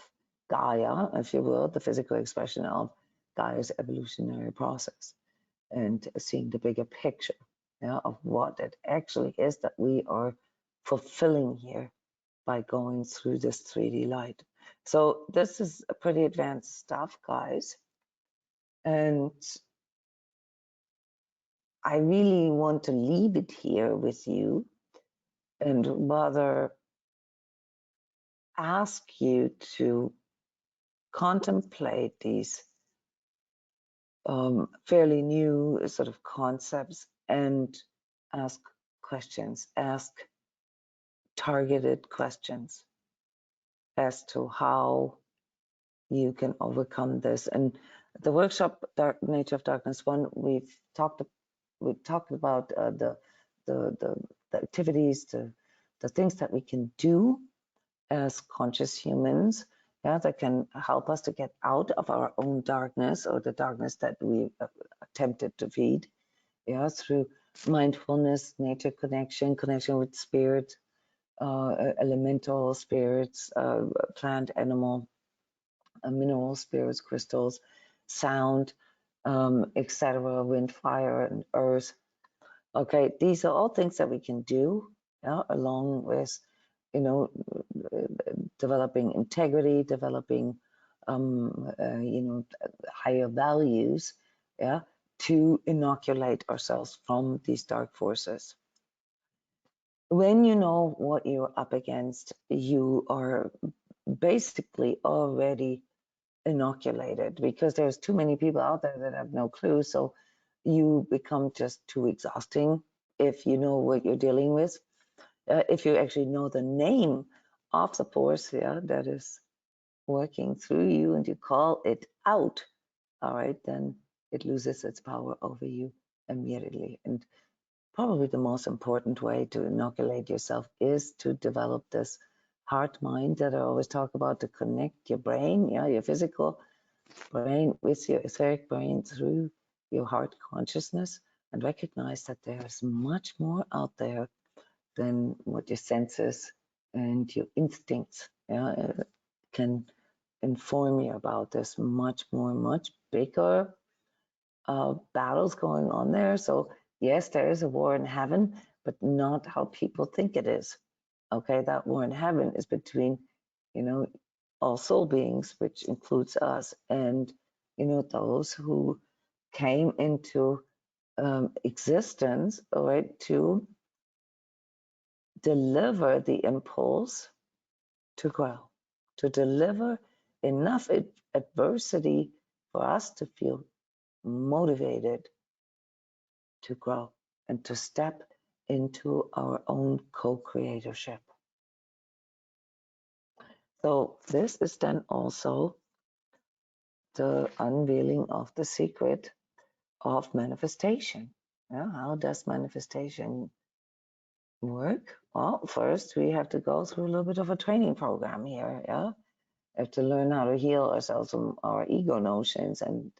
Gaia, if you will, the physical expression of Gaia's evolutionary process, and seeing the bigger picture, of what it actually is that we are fulfilling here by going through this 3D light. So this is pretty advanced stuff, guys. And I really want to leave it here with you and rather ask you to contemplate these fairly new sort of concepts and ask questions, ask targeted questions as to how you can overcome this. And the workshop, Nature of Darkness 1, we talked about the the activities, the things that we can do as conscious humans, yeah, that can help us to get out of our own darkness, or the darkness that we attempted to feed, yeah, through mindfulness, nature connection, connection with spirit, elemental spirits, plant, animal, mineral spirits, crystals, sound, etc., wind, fire, and earth. Okay, these are all things that we can do, yeah, along with, you know, developing integrity, developing, you know, higher values, yeah, to inoculate ourselves from these dark forces. When you know what you're up against, you are basically already inoculated, because there's too many people out there that have no clue. So you become just too exhausting if you know what you're dealing with. If you actually know the name of the force, yeah, that is working through you, and you call it out, all right, then it loses its power over you immediately. And probably the most important way to inoculate yourself is to develop this heart mind that I always talk about, to connect your brain, yeah, your physical brain with your etheric brain through your heart consciousness, and recognize that there's much more out there than what your senses and your instincts, yeah, can inform you about. There's much more, much bigger battles going on there. So yes, there is a war in heaven, but not how people think it is. Okay, that war in heaven is between, you know, all soul beings, which includes us, and, you know, those who came into existence, all right, to deliver the impulse to grow, to deliver enough adversity for us to feel motivated to grow and to step into our own co-creatorship. So this is then also the unveiling of the secret of manifestation. Yeah, how does manifestation work? Well, first we have to go through a little bit of a training program here. Yeah, we have to learn how to heal ourselves from our ego notions, and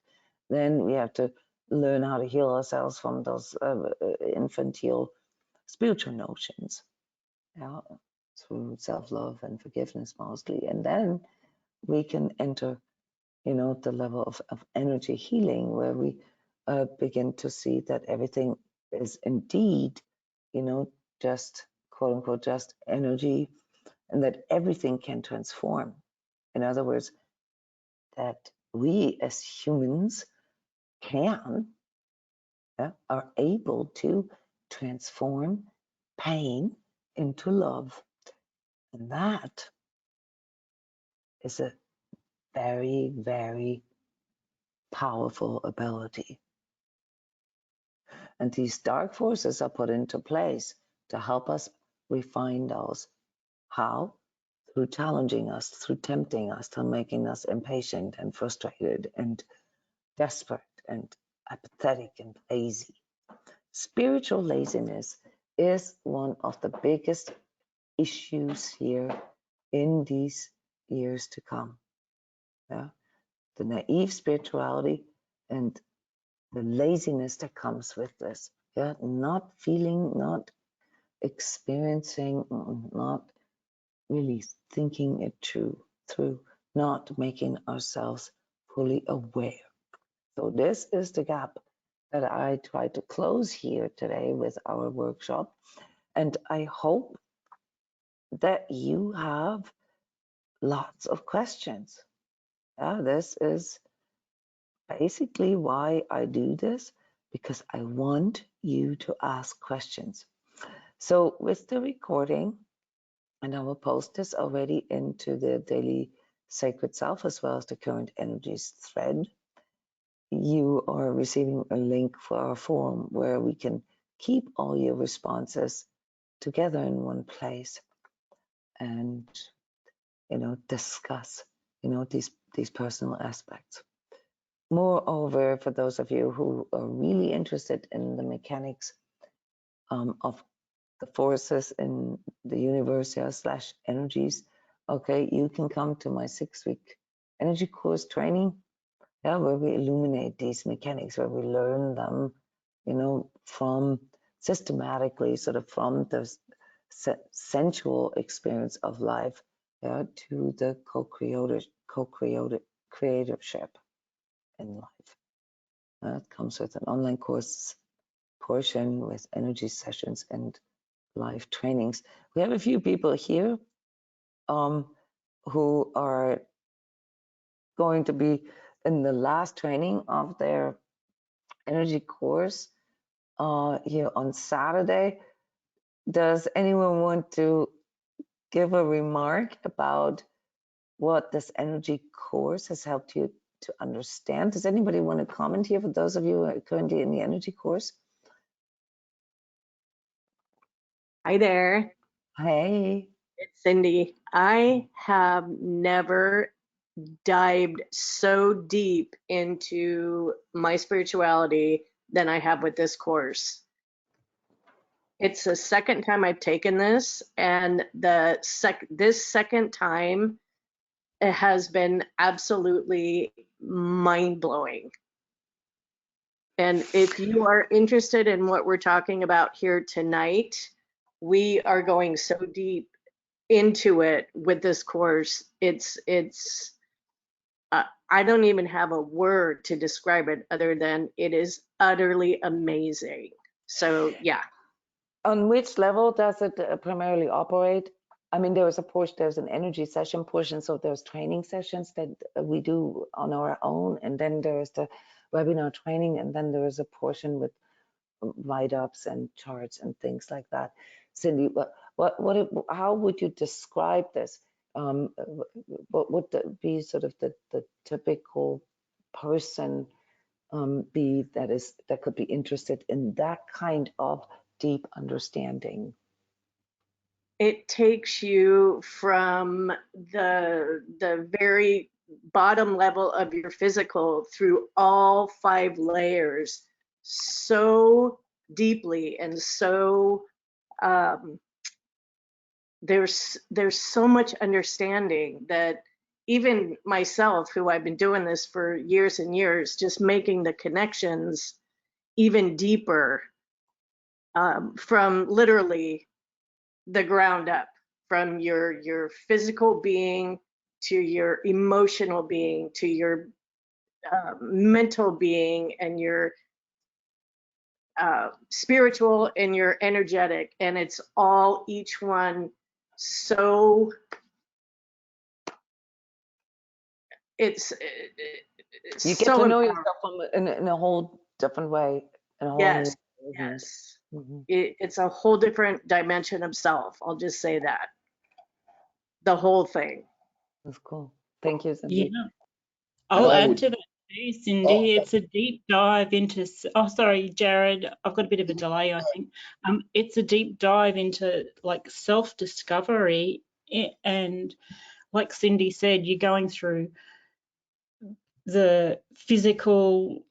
then we have to learn how to heal ourselves from those infantile spiritual notions. Yeah, through self-love and forgiveness mostly, and then we can enter, you know, the level of energy healing, where we begin to see that everything is indeed, you know, just quote unquote just energy, and that everything can transform. In other words, that we as humans can, are able to transform pain into love, and that is a very, very powerful ability. And these dark forces are put into place to help us refine those. How? Through challenging us, through tempting us, through making us impatient and frustrated and desperate and apathetic and lazy. Spiritual laziness is one of the biggest issues here in these years to come. Yeah? The naive spirituality and the laziness that comes with this. Yeah, not feeling, not experiencing, not really thinking it through, not making ourselves fully aware. So this is the gap that I try to close here today with our workshop. And I hope that you have lots of questions. Yeah, this is basically why I do this, because I want you to ask questions. So with the recording, and I will post this already into the daily sacred self as well as the current energies thread, you are receiving a link for our forum where we can keep all your responses together in one place and, you know, discuss, you know, these personal aspects. Moreover, for those of you who are really interested in the mechanics of the forces in the universe slash energies, okay, you can come to my 6-week energy course training, yeah, where we illuminate these mechanics, where we learn them, you know, from systematically, sort of from the sensual experience of life, yeah, to the creatorship in life. It comes with an online course portion with energy sessions and live trainings. We have a few people here who are going to be in the last training of their energy course here on Saturday. Does anyone want to give a remark about what this energy course has helped you to understand? Does anybody want to comment here for those of you who are currently in the energy course? Hi there. Hey. It's Cindy. I have never dived so deep into my spirituality than I have with this course. It's the second time I've taken this, and this second time it has been absolutely mind-blowing. And if you are interested in what we're talking about here tonight, we are going so deep into it with this course. It's I don't even have a word to describe it other than it is utterly amazing. So yeah. On which level does it primarily operate? I mean, there's an energy session portion, so there's training sessions that we do on our own, and then there's the webinar training, and then there is a portion with write-ups and charts and things like that. Cindy, how would you describe this? What would be sort of the typical person be that could be interested in that kind of deep understanding? It takes you from the very bottom level of your physical through all 5 layers so deeply, and so there's so much understanding that even myself, who I've been doing this for years and years, just making the connections even deeper, from literally the ground up, from your physical being to your emotional being to your mental being and your spiritual and your energetic, and it's all each one so it's You get so to know empowering. yourself in a whole different way, in a whole Yes, new. yes. Mm-hmm. It's a whole different dimension of self. I'll just say that. The whole thing. That's cool. Thank you, Yeah, Cindy. I'll I add would. to that too, Cindy. It's a deep dive into, oh, sorry, Jared, I've got a bit of a delay, I think. It's a deep dive into like self-discovery, and like Cindy said, you're going through the physical,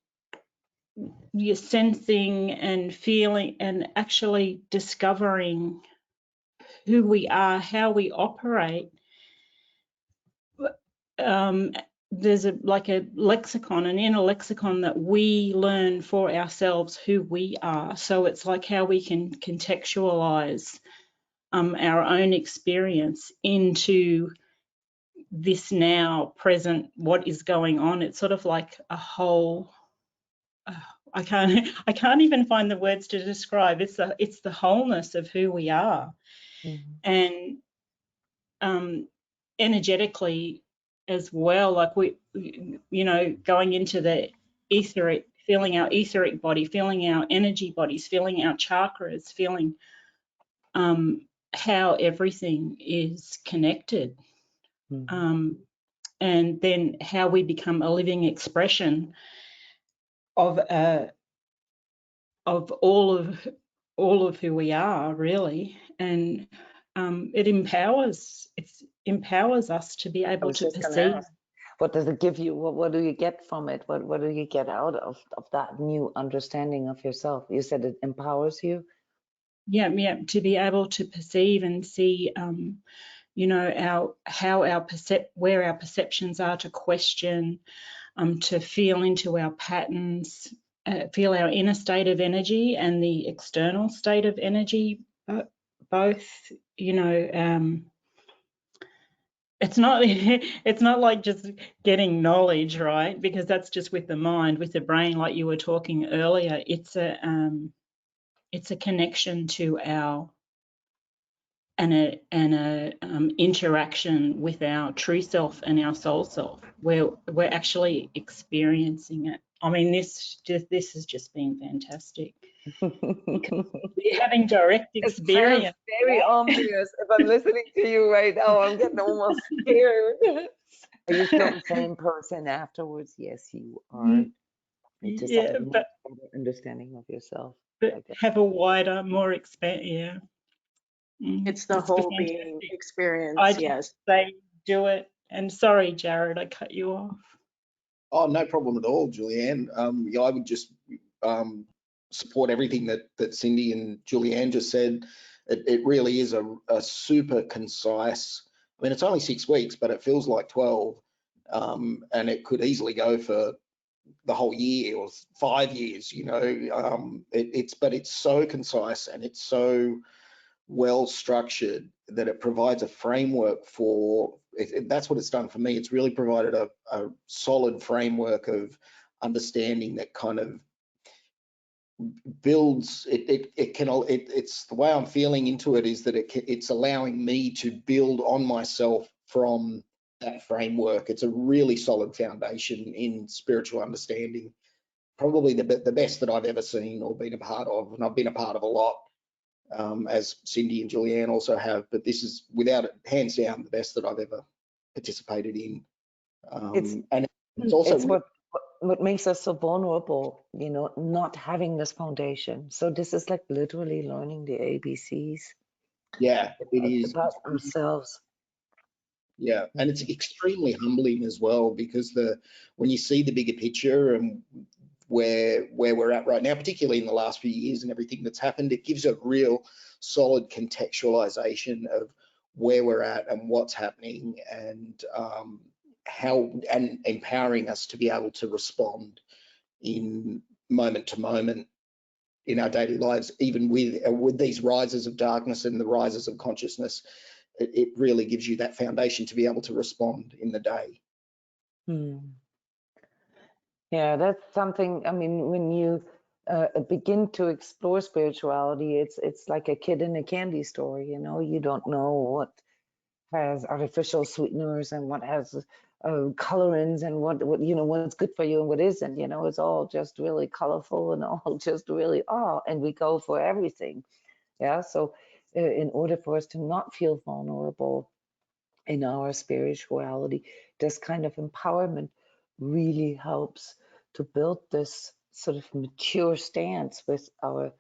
you're sensing and feeling and actually discovering who we are, how we operate. There's a lexicon, an inner lexicon that we learn for ourselves who we are. So it's like how we can contextualize our own experience into this now present, what is going on. It's sort of like a whole, I can't even find the words to describe. It's the wholeness of who we are. Mm-hmm. And energetically as well, like we, going into the etheric, feeling our etheric body, feeling our energy bodies, feeling our chakras, feeling how everything is connected. Mm-hmm. And then how we become a living expression of all of who we are, really. And it empowers us to be able to perceive. What does it give you? What do you get from it? What do you get out of that new understanding of yourself? You said it empowers you. to be able to perceive and see, you know, where our perceptions are, to question, to feel into our patterns, feel our inner state of energy and the external state of energy, both, you know. It's not it's not like just getting knowledge, right? Because that's just with the mind, with the brain, like you were talking earlier. It's a connection to our and a interaction with our true self and our soul self, where we're actually experiencing it. I mean, this has just been fantastic. We're having direct It sounds experience. very ominous. If I'm listening to you right now, I'm getting almost scared. Are you still the same person afterwards? Yes, you are. You just have Yeah, a much better understanding of yourself. but have a wider, more yeah. It's the whole being fantastic. experience, I just yes. say do it. And sorry, Jared, I cut you off. Oh, no problem at all, Julianne. Yeah, I would just support everything that Cindy and Julianne just said. It really is a super concise. I mean, it's only 6 weeks, but it feels like 12, and it could easily go for the whole year or 5 years. You know, but it's so concise and it's so well structured that it provides a framework for that's what it's done for me. It's really provided a solid framework of understanding that kind of builds it's the way I'm feeling into it is that it's allowing me to build on myself from that framework. It's a really solid foundation in spiritual understanding, probably the best that I've ever seen or been a part of, and I've been a part of a lot, as Cindy and Julianne also have, but this is without it, hands down, the best that I've ever participated in. And it's also it's what makes us so vulnerable, you know, not having this foundation. So this is like literally learning the ABCs. Yeah, it is About themselves. Yeah, and it's extremely humbling as well, because when you see the bigger picture and where we're at right now, particularly in the last few years and everything that's happened, it gives a real solid contextualization of where we're at and what's happening, and how, and empowering us to be able to respond in moment to moment in our daily lives, even with these rises of darkness and the rises of consciousness. It really gives you that foundation to be able to respond in the day. Yeah, that's something. I mean, when you begin to explore spirituality, it's like a kid in a candy store. You know, you don't know what has artificial sweeteners and what has colorants and what you know, what's good for you and what isn't. You know, it's all just really colorful and all just really and we go for everything. Yeah, so in order for us to not feel vulnerable in our spirituality, this kind of empowerment really helps to build this sort of mature stance with our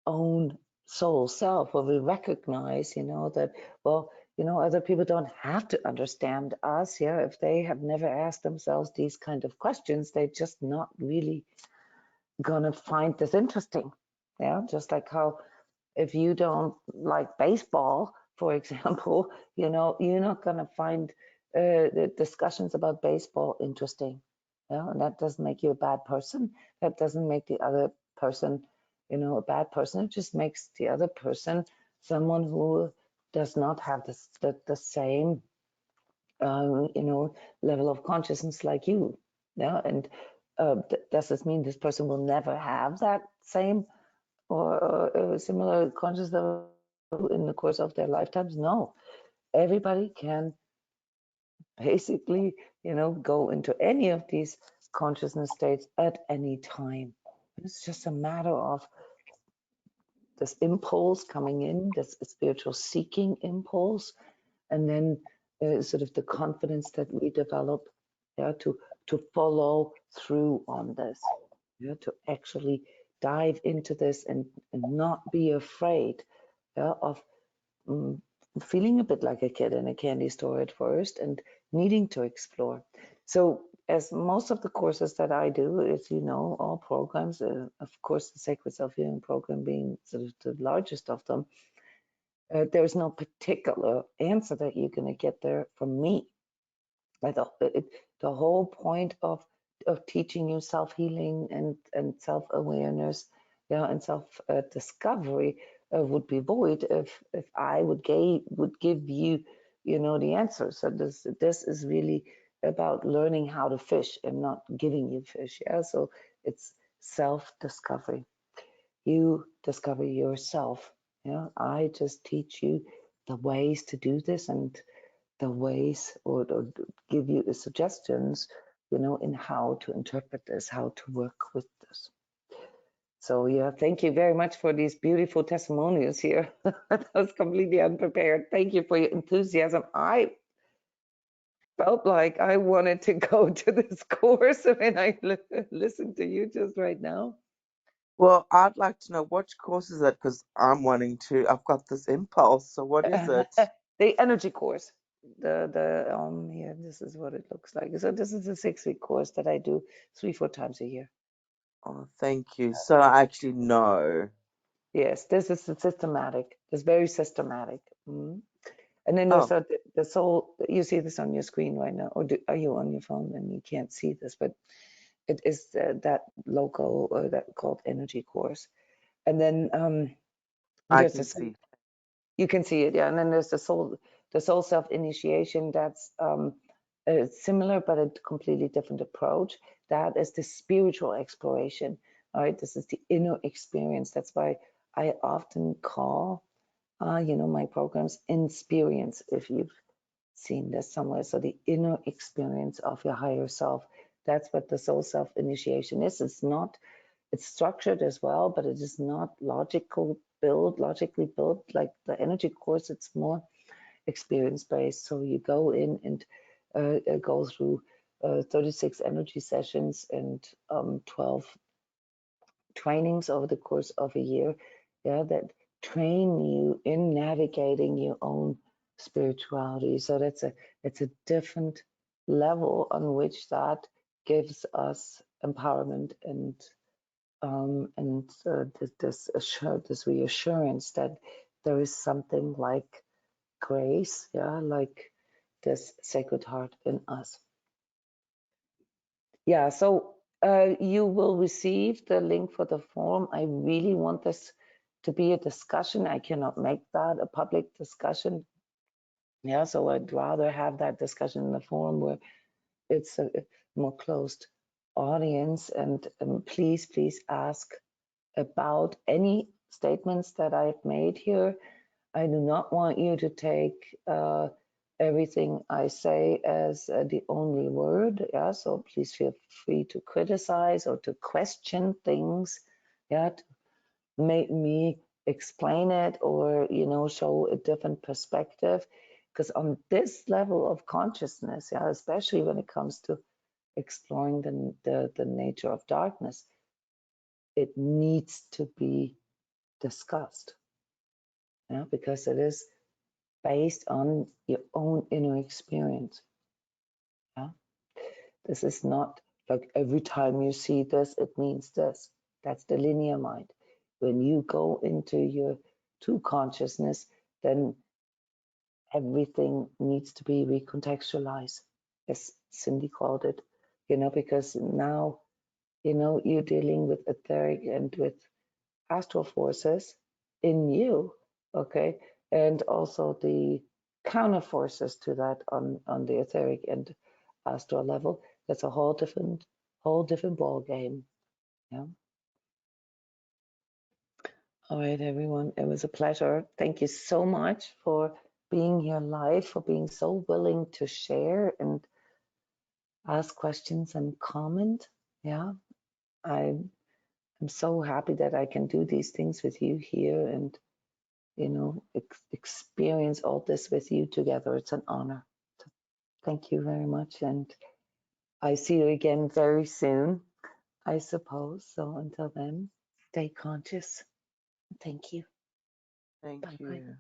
own soul self, where we recognize, you know, that, well, you know, other people don't have to understand us. Yeah, if they have never asked themselves these kind of questions, they're just not really gonna find this interesting. Yeah, just like how if you don't like baseball, for example, you know, you're not going to find the discussions about baseball interesting. Yeah, and that doesn't make you a bad person. That doesn't make the other person, you know, a bad person. It just makes the other person someone who does not have the same, you know, level of consciousness like you. Yeah, and does this mean this person will never have that same or similar conscious level in the course of their lifetimes? No, everybody can basically, you know, go into any of these consciousness states at any time. It's just a matter of this impulse coming in, this spiritual seeking impulse, and then sort of the confidence that we develop, yeah, to follow through on this, yeah, to actually dive into this and not be afraid, yeah, of feeling a bit like a kid in a candy store at first and needing to explore. So as most of the courses that I do, as you know, all programs, of course, the Sacred Self-Healing program being sort of the largest of them, there's no particular answer that you're going to get there from me. Like the whole point of teaching you self-healing and self-awareness, and self-discovery would be void if I would give you, the answer. So this is really about learning how to fish and not giving you fish. Yeah, so it's self-discovery. You discover yourself. Yeah, I just teach you the ways to do this and the ways or give you the suggestions, in how to interpret this, how to work with this. So yeah, thank you very much for these beautiful testimonials here. That was completely unprepared. Thank you for your enthusiasm. I felt like I wanted to go to this course when I listened to you just right now. Well, I'd like to know which course is it, because I'm wanting to. I've got this impulse. So what is it? The energy course. Here, this is what it looks like. So this is a 6-week course that I do 3-4 times a year. Oh, thank you. So I actually know. Yes, this is systematic. It's very systematic. And then there's Oh, the soul. You see this on your screen right now, or are you on your phone and you can't see this? But it is that local that called energy course. And then I there's can see. you can see it, yeah. And then there's the soul self initiation. That's similar, but a completely different approach. That is the spiritual exploration. All right, this is the inner experience. That's why I often call, my programs experience. If you've seen this somewhere, so the inner experience of your higher self. That's what the soul self initiation is. It's structured as well, but it is not logically built like the energy course. It's more experience based. So you go in and go through 36 energy sessions and 12 trainings over the course of a year, that train you in navigating your own spirituality. So it's a different level on which that gives us empowerment and this reassurance that there is something like grace, like this Sacred Heart in us. Yeah, so you will receive the link for the form. I really want this to be a discussion. I cannot make that a public discussion. Yeah, so I'd rather have that discussion in the forum where it's a more closed audience. And please ask about any statements that I've made here. I do not want you to take everything I say as the only word. Yeah, so please feel free to criticize or to question things. Yeah, to make me explain it or show a different perspective. Because on this level of consciousness, yeah, especially when it comes to exploring the nature of darkness, it needs to be discussed. Yeah, because it is based on your own inner experience. Yeah, this is not like every time you see this, it means this. That's the linear mind. When you go into your true consciousness, then everything needs to be recontextualized, as Cindy called it, because now, you're dealing with etheric and with astral forces in you, okay, and also the counter forces to that on the etheric and astral level. That's a whole different ball game. Yeah. All right, everyone. It was a pleasure. Thank you so much for being here live, for being so willing to share and ask questions and comment. Yeah, I'm so happy that I can do these things with you here and experience all this with you together. It's an honor. So thank you very much. And I see you again very soon, I suppose. So until then, stay conscious. Thank you. Thank Bye-bye. you.